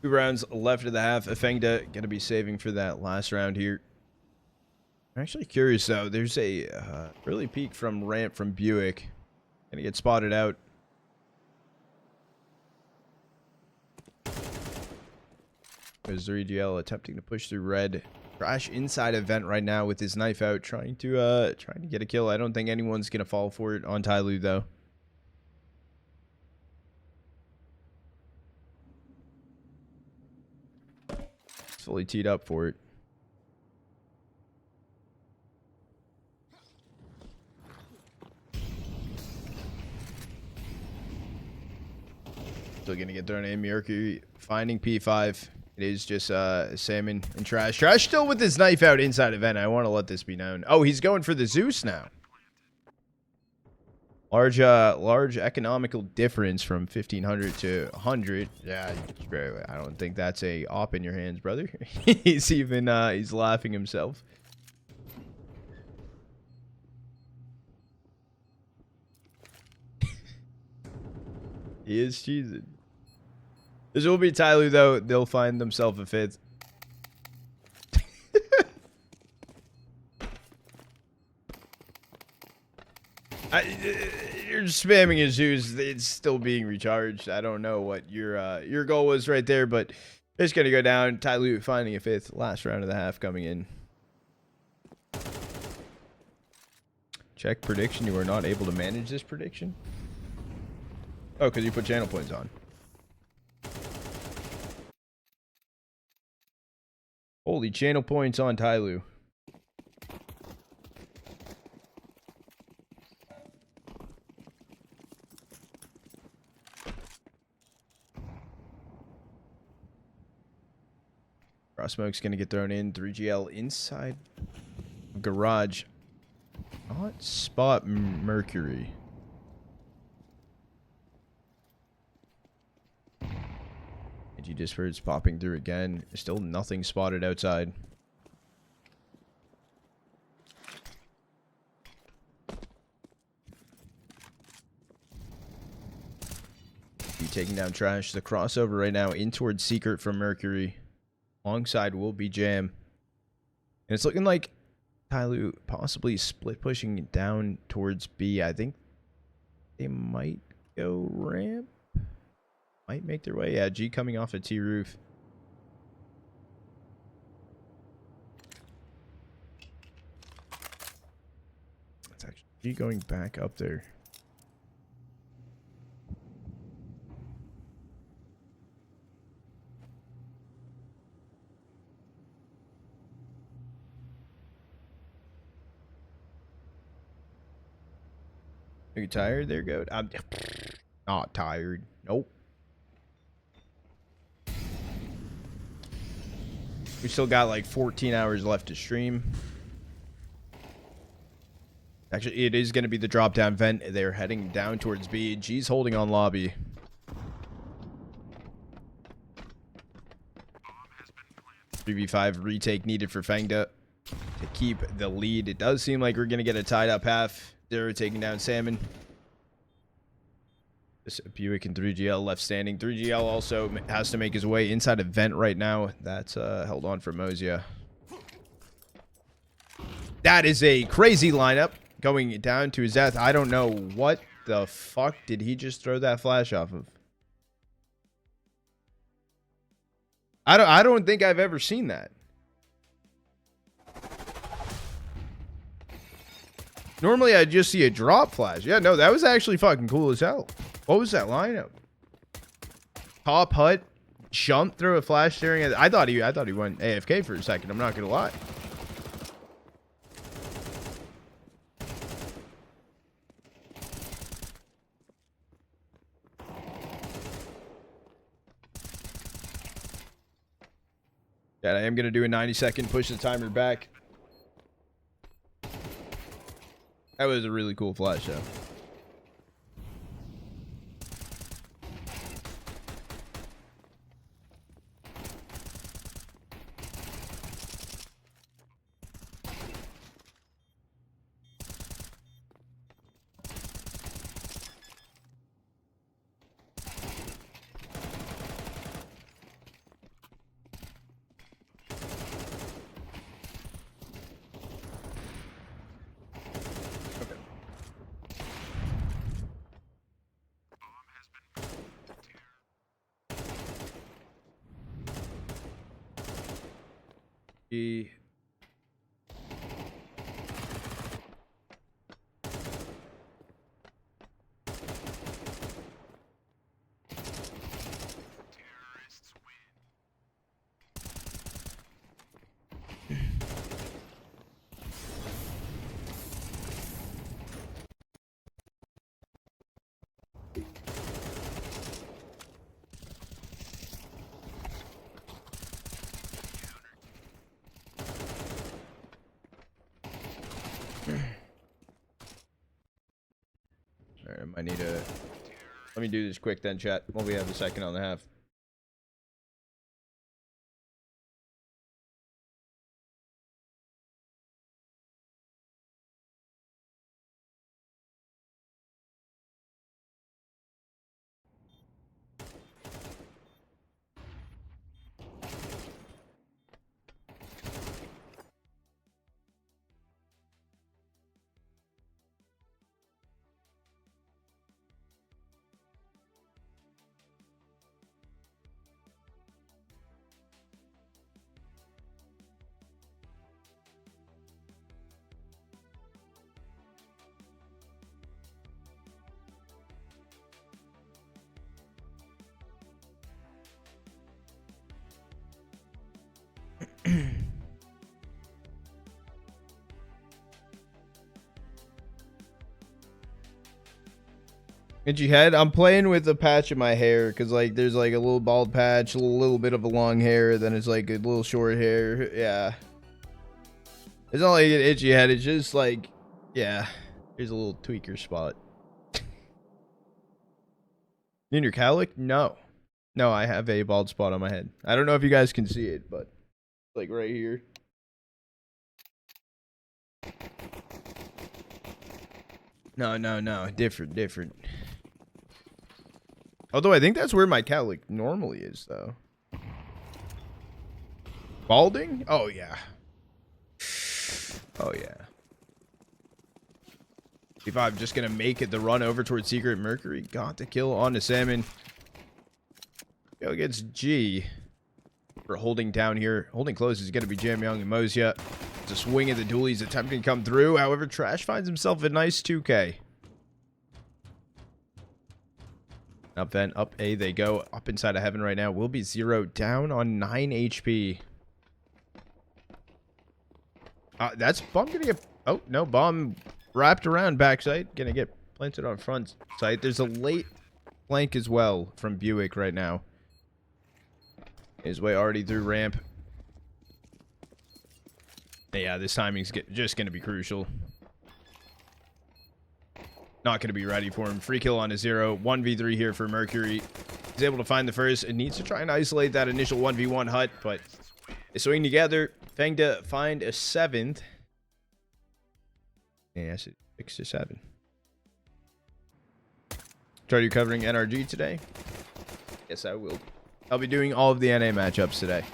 Speaker 1: Two rounds left of the half. FengDa gonna be saving for that last round here. I'm actually curious though. There's a early peek from ramp from Biuckmt. Gonna get spotted out. There's 3GL attempting to push through red. Crash inside a vent right now with his knife out, trying to get a kill. I don't think anyone's gonna fall for it on TYLOO though. Fully teed up for it. Still gonna get thrown in. Mercury finding P5. It is just salmon and trash. Trash still with his knife out inside event. I want to let this be known. Oh, he's going for the Zeus now. Large economical difference from 1500 to 100. Yeah, I don't think that's a op in your hands, brother. He's even he's laughing himself. He is cheesing. This will be TYLOO though. They'll find themselves a fifth. You're spamming his shoes. It's still being recharged. I don't know what your goal was right there, but it's gonna go down. TYLOO finding a fifth. Last round of the half coming in. Check prediction. You were not able to manage this prediction. Oh, because you put channel points on. Holy channel points on TYLOO. Cross smoke's gonna get thrown in. 3GL inside garage. Not spot Mercury. Anti disperse popping through again. Still nothing spotted outside. Be taking down trash. The crossover right now in towards Secret from Mercury. Alongside will be Jam. And it's looking like TYLOO possibly split pushing down towards B. I think they might go ramp. Might make their way. Yeah, G coming off a T roof. It's actually G going back up there. Are you tired there, Goat? I'm not tired. Nope. We still got like 14 hours left to stream. Actually, it is going to be the drop down vent. They're heading down towards B. G's holding on lobby. .3v5 retake needed for FengDa to keep the lead. It does seem like we're going to get a tied up half. They're taking down Salmon. Biuckmt and 3GL left standing. 3GL also has to make his way inside a vent right now. That's held on for Moseyuh. That is a crazy lineup going down to his death. I don't know what the fuck did he just throw that flash off of. I don't think I've ever seen that. Normally I just see a drop flash. Yeah, no, that was actually fucking cool as hell. What was that lineup? Top hut, jump through a flash staring at. I thought he went AFK for a second. I'm not gonna lie. Yeah, I am gonna do a 90-second push the timer back. That was a really cool flash though. He I need to... Let me do this quick then, chat. While we have a second on the half. Itchy head. I'm playing with a patch in my hair because like there's like a little bald patch, a little bit of a long hair, then it's like a little short hair. Yeah, it's not like an itchy head. It's just like, yeah, here's a little tweaker spot. In your cowlick? No, no, I have a bald spot on my head. I don't know if you guys can see it, but like right here. No, different. Although I think that's where my cowlick normally is, though. Balding? Oh, yeah. Oh, yeah. If I'm just going to make it the run over towards Secret Mercury. Got the kill on the salmon. Go against G. For holding down here. Holding close is going to be JamYoung and Moseyuh. It's a swing of the duel. He's attempting to come through. However, Trash finds himself a nice 2K. Up then, up A they go. Up inside of heaven right now. Will be 0 down on 9 HP. That's bomb gonna get... Oh, no, bomb wrapped around backside. Gonna get planted on front side. There's a late flank as well from Biuckmt right now. His way already through ramp. Yeah, this timing's just gonna be crucial. Not going to be ready for him. Free kill on a 0. 1v3 here for Mercury. He's able to find the first and needs to try and isolate that initial 1v1 hut, but they swing together. FengDa find a 7th. Yes, 6 to 7. Try you covering NRG today? Yes, I will. I'll be doing all of the NA matchups today.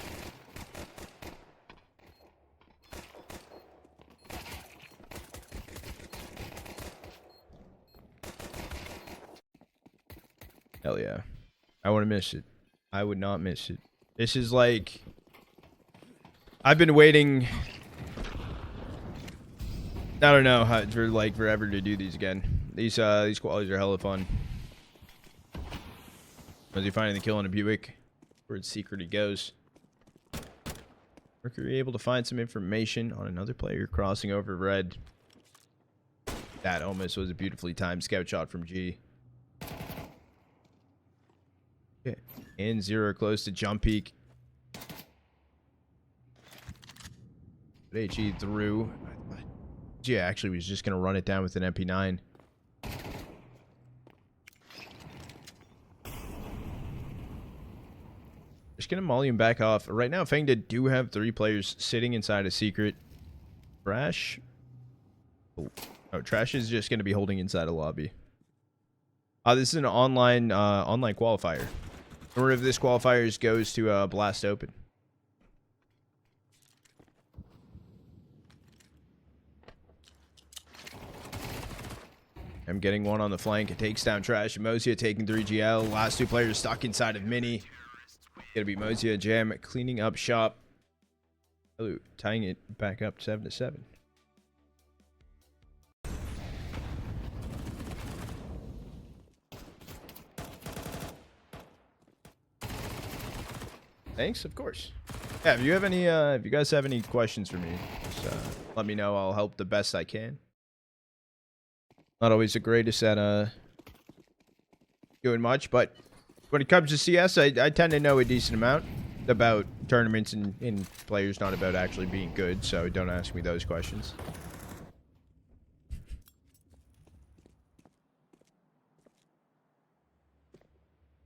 Speaker 1: Hell yeah. I wouldn't miss it. I would not miss it. This is like... I've been waiting... I don't know how for like forever to do these again. These qualities are hella fun. Was he finding the kill on a Biuckmt? Towards secret he goes. Mercury able to find some information on another player crossing over red. That almost was a beautifully timed scout shot from G. Okay. And 0 close to jump peak. But HE through. G actually was just going to run it down with an MP9. Just going to molly him back off. Right now, FengDa do have 3 players sitting inside a secret. Trash. Oh, Trash is just going to be holding inside a lobby. This is an online qualifier. Or if this qualifier goes to blast open. I'm getting one on the flank. It takes down Trash. Moseyuh taking 3GL. Last 2 players stuck inside of Mini. Gonna be Moseyuh, Jam cleaning up shop. TYLOO tying it back up 7 to 7. Thanks, of course. Yeah, if you have any, if you guys have any questions for me, just let me know. I'll help the best I can. Not always the greatest at doing much, but when it comes to CS, I tend to know a decent amount about tournaments and players, not about actually being good. So don't ask me those questions.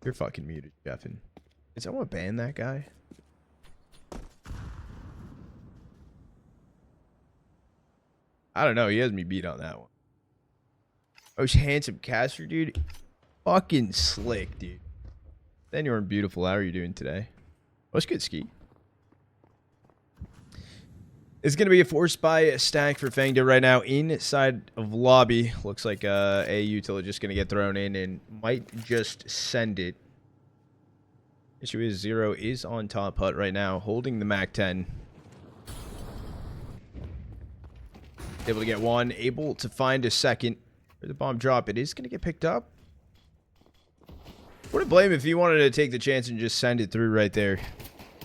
Speaker 1: You're fucking muted, Jeffin. Did someone ban that guy? I don't know. He has me beat on that one. Most handsome caster, dude. Fucking slick, dude. Then you're beautiful. How are you doing today? What's good, Ski? It's going to be a force buy stack for FengDa right now inside of lobby. Looks like a util just going to get thrown in and might just send it. Issue is Zero is on top hut right now, holding the MAC-10. Able to get one, able to find a second. For the bomb drop, it is going to get picked up. Wouldn't blame if you wanted to take the chance and just send it through right there.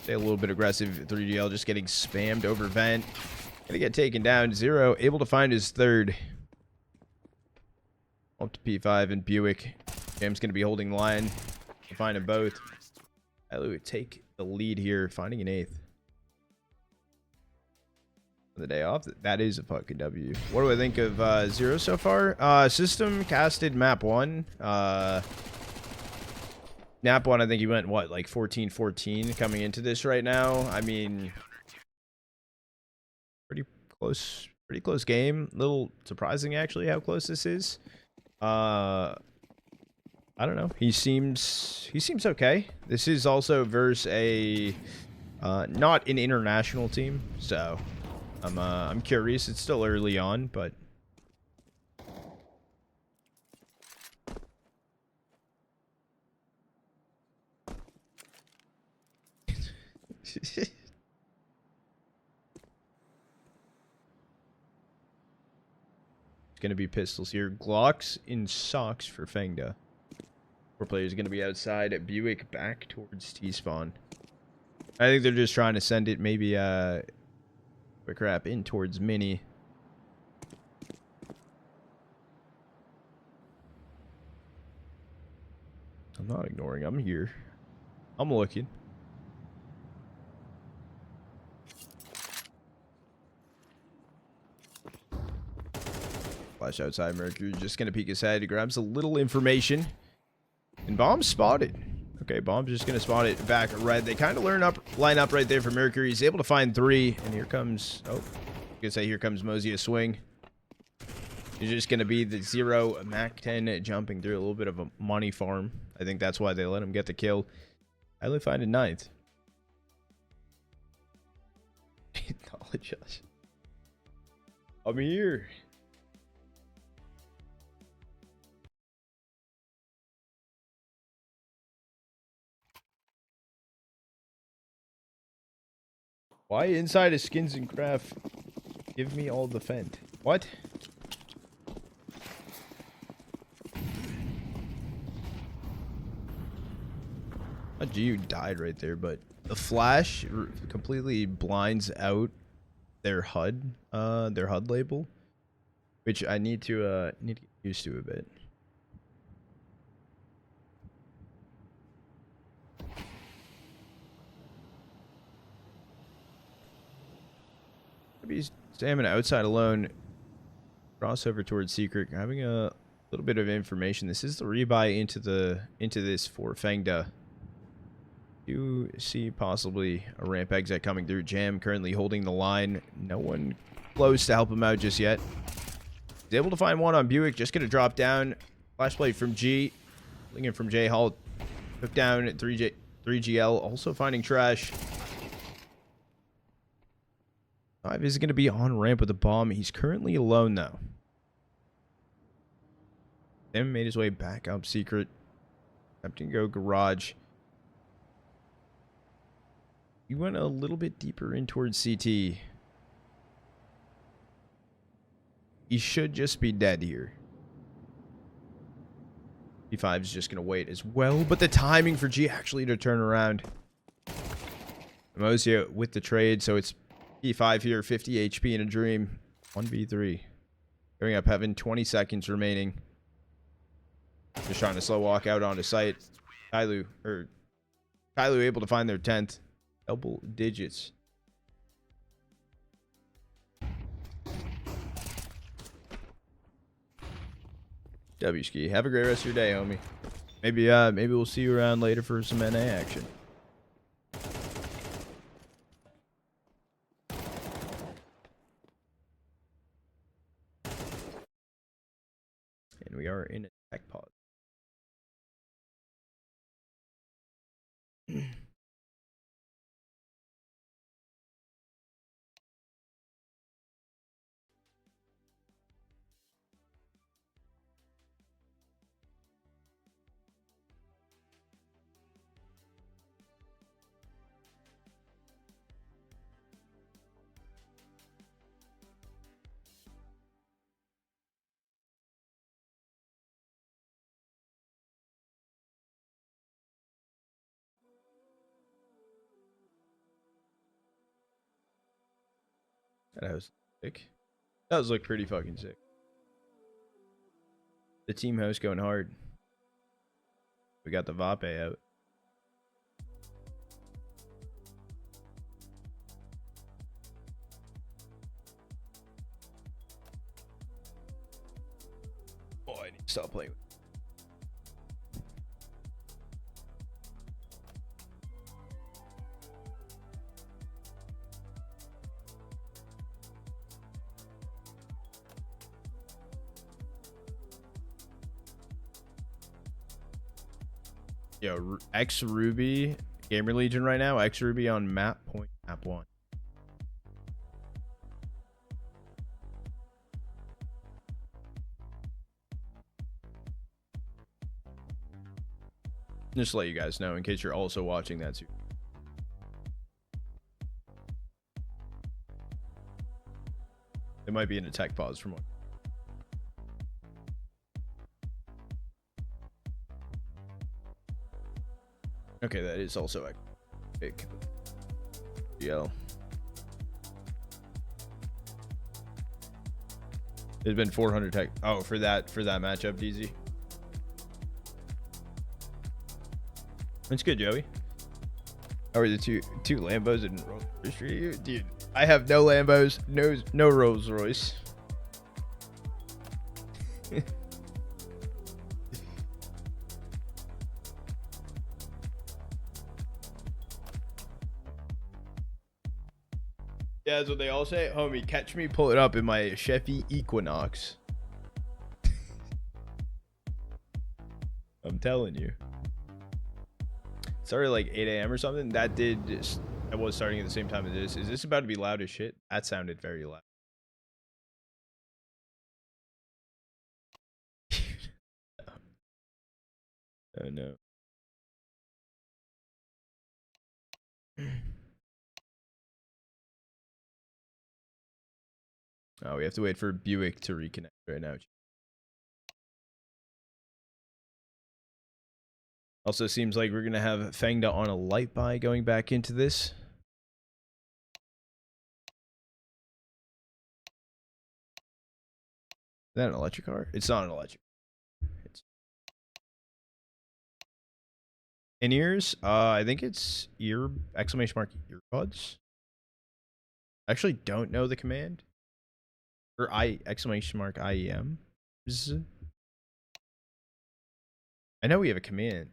Speaker 1: Stay a little bit aggressive. 3GL just getting spammed over vent. Gonna get taken down. Zero able to find his third. Up to P5 and Biuckmt. Jam's gonna be holding the line to find them both. TYLOO take the lead here, finding an eighth. The day off. That is a fucking W. What do I think of Zero so far? System casted map 1. Nap 1, I think he went, what, like 14-14 coming into this right now. I mean, pretty close game. A little surprising, actually, how close this is. I don't know. He seems okay. This is also versus a not an international team, so I'm curious. It's still early on, but it's gonna be pistols here. Glocks in socks for FengDa. 4 players are gonna be outside. Biuckmt back towards T-spawn. I think they're just trying to send it maybe quick wrap in towards Mini. I'm not ignoring. I'm here. I'm looking. Flash outside Mercury, just gonna peek his head. He grabs a little information. And bomb's spotted. Okay, bomb's just gonna spot it back red. They kind of line up right there for Mercury. He's able to find 3. And here comes, oh, I gonna say here comes Moseyuh swing. He's just gonna be the Zero MAC-10 jumping through a little bit of a money farm. I think that's why they let him get the kill. I only find a 9th. Acknowledge us. I'm here. Why inside of skins and craft? Give me all the fent. What? You died right there, but the flash completely blinds out their HUD label, which I need to get used to a bit. Maybe Salmon outside alone. Crossover towards Secret, having a little bit of information. This is the rebuy into this for FengDa. You see possibly a ramp exit coming through. Jam currently holding the line. No one close to help him out just yet. He's able to find one on Biuckmt. Just gonna drop down. Flash play from G. Looking from J Hall. Took down 3GL. Also finding Trash. 5 is going to be on ramp with a bomb. He's currently alone, though. Then made his way back up Secret. Attempting to go Garage. He went a little bit deeper in towards CT. He should just be dead here. P5 is just going to wait as well. But the timing for G actually to turn around. Moseyuh with the trade, so it's P5 here, 50 HP in a dream. 1v3. Going up heaven, 20 seconds remaining. Just trying to slow walk out onto site. TYLOO able to find their 10th. Double digits. W Ski. Have a great rest of your day, homie. Maybe we'll see you around later for some NA action. And we are in a tech pause. That was sick. That was like pretty fucking sick. The team host going hard. We got the Vape out. Oh, I need to stop playing. Yo, X Ruby Gamer Legion right now. X Ruby on map point map 1. Just to let you guys know in case you're also watching that too. It might be in a tech pause from one. Okay, that is also a big GL. There's been 400 tech. Oh, for that matchup, DZ. That's good, Joey. How are the two Lambos and Rolls Royce for you, dude? I have no Lambos, no Rolls Royce. Yeah, that's what they all say. Homie, catch me pull it up in my Chevy Equinox. I'm telling you. It started like 8 a.m. or something. That was starting at the same time as this. Is this about to be loud as shit? That sounded very loud. Oh no. Oh, we have to wait for Biuckmt to reconnect right now. Also seems like we're going to have FengDa on a light buy going back into this. Is that an electric car? It's not an electric. It's in-ears? I think it's exclamation mark earbuds. I actually don't know the command. Or exclamation mark IEM. I know we have a command.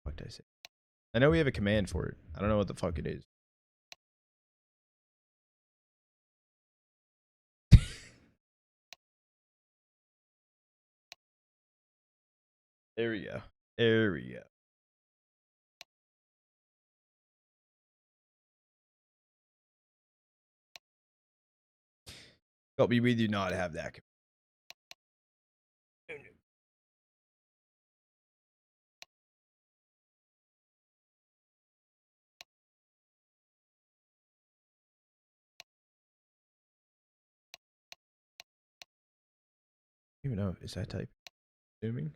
Speaker 1: What did I say? I know we have a command for it. I don't know what the fuck it is. There we go. There we go. But we do not have that. I don't even know. Is that type zooming?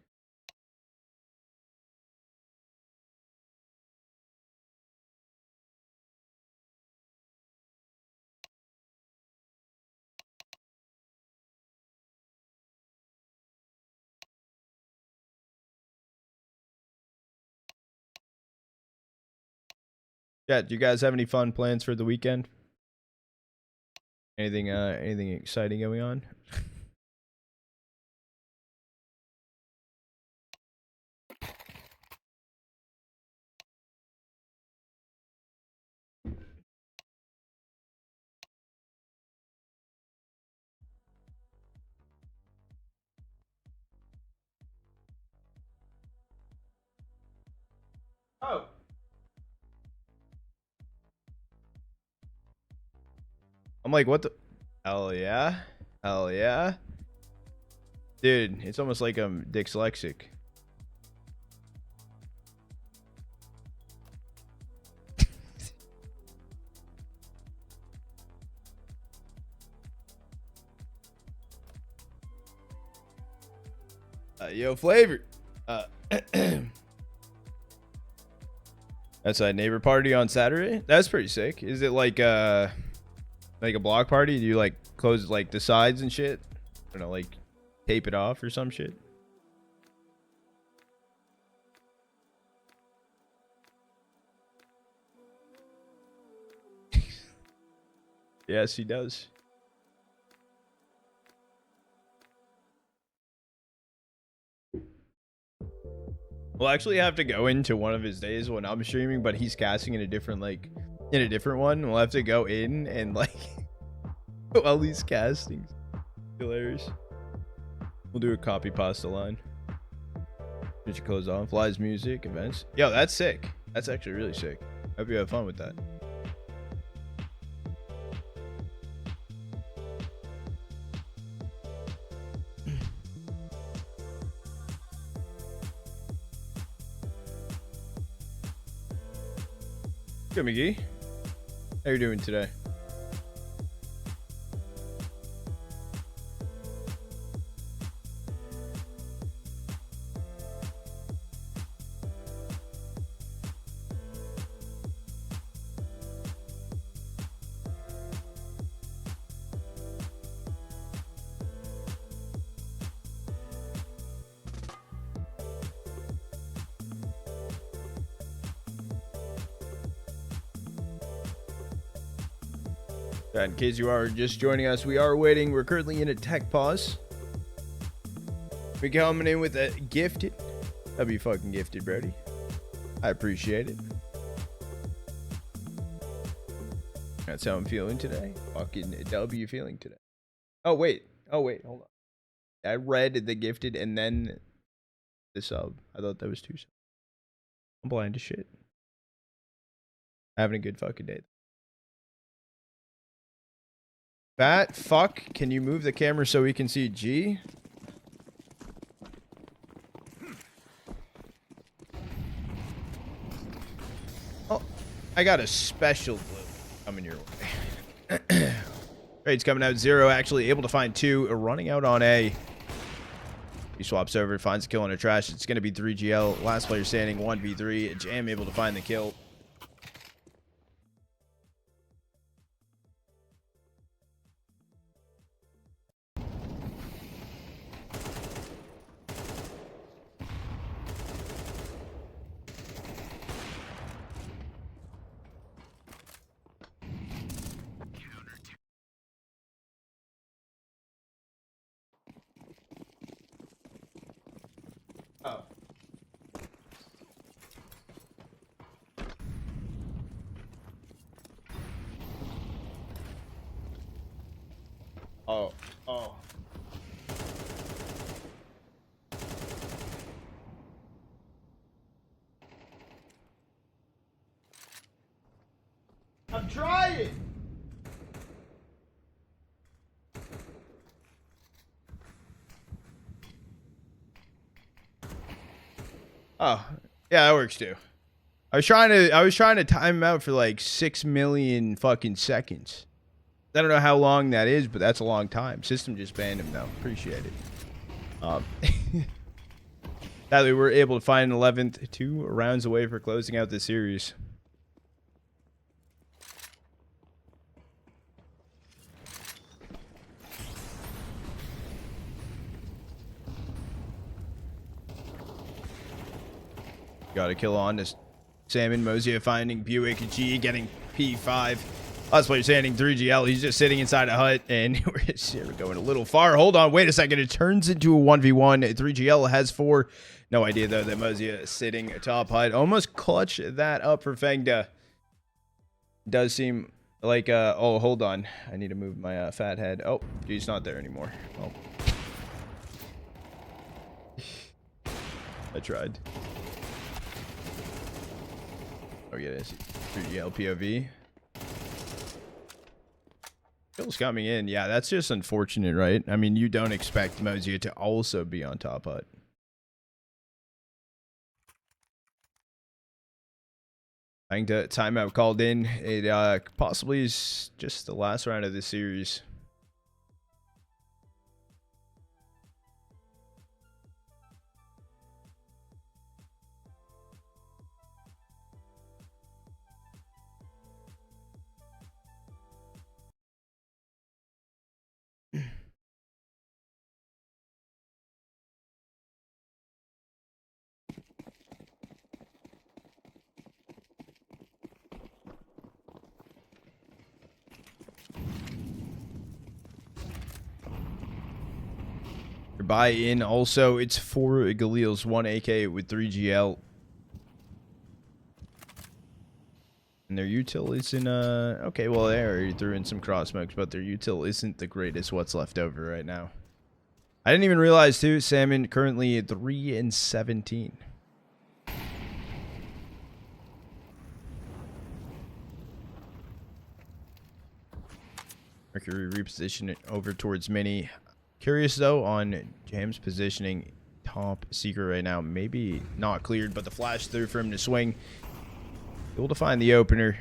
Speaker 1: Yeah, do you guys have any fun plans for the weekend? Anything exciting going on? I'm like, what the? Hell yeah. Hell yeah. Dude, it's almost like I'm dyslexic. Yo, Flavor. That's a neighbor party on Saturday. That's pretty sick. Is it like a block party? Do you like close like the sides and shit? I don't know, like tape it off or some shit. Yes, he does. We'll actually have to go into one of his days when I'm streaming, but he's casting in a different one. We'll have to go in and like all these castings. Hilarious. We'll do a copy pasta line. Put your clothes on. Flies, music, events. Yo, that's sick. That's actually really sick. Hope you have fun with that. Good, McGee. How you doing today? In case you are just joining us, we are waiting. We're currently in a tech pause. We're coming in with a gifted. That'd be fucking gifted, Brody. I appreciate it. That's how I'm feeling today. Fucking W feeling today. Oh, wait. Hold on. I read the gifted and then the sub. I thought that was two subs. I'm blind as shit. Having a good fucking day. Fat fuck, can you move the camera so we can see G? Oh, I got a special blue coming your way. Raid's coming out 0, actually able to find 2, running out on A. He swaps over, finds a kill on a trash. It's going to be 3GL. Last player standing, 1v3. Jam able to find the kill. Oh. Oh. Oh. I'm trying. Oh, yeah, that works too. I was trying to time him out for like 6 million fucking seconds. I don't know how long that is, but that's a long time. System just banned him though. Appreciate it. Sadly, we're able to find an 11th, 2 rounds away for closing out the series. Got a kill on this salmon. Moseyuh finding Biuckmt, getting P5. Last player standing, 3GL. He's just sitting inside a hut, and we're going a little far. Hold on, wait a second. It turns into a 1v1. 3GL has 4. No idea, though, that Moseyuh is sitting atop hut. Almost clutch that up for FengDa. Does seem like, oh, hold on. I need to move my fat head. Oh, he's not there anymore. Oh. I tried. Oh, yeah, 3GL POV. Kills coming in. Yeah, that's just unfortunate, right? I mean, you don't expect Moseyuh to also be on top hut. FengDa timeout called in. It possibly is just the last round of this series. Buy in also, it's 4 Galils, 1 AK with 3 GL. And their util isn't, okay, well, they already threw in some cross smokes, but their util isn't the greatest what's left over right now. I didn't even realize, too, Salmon currently at 3-17. Mercury reposition it over towards Mini. Curious, though, on Jam's positioning. Top secret right now. Maybe not cleared, but the flash through for him to swing. Able to find the opener.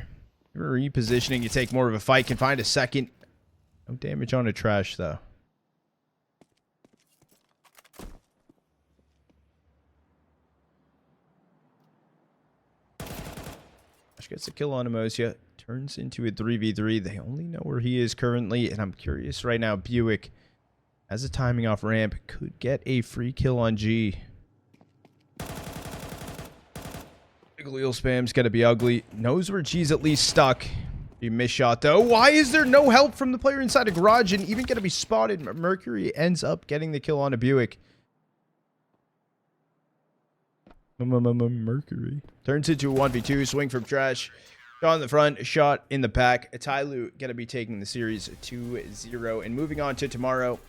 Speaker 1: Repositioning, you take more of a fight. Can find a second. No damage on a trash, though. Trash gets a kill on Moseyuh. Turns into a 3v3. They only know where he is currently, and I'm curious right now. Biuckmt, as a timing off ramp, could get a free kill on G. Galil spam's gonna be ugly. Knows where G's at least stuck. He missed shot though. Why is there no help from the player inside the garage and even gonna be spotted? Mercury ends up getting the kill on a Biuckmt. Mercury turns into a 1v2. Swing from trash. Shot in the front, shot in the back. TYLOO gonna be taking the series 2-0 and moving on to tomorrow.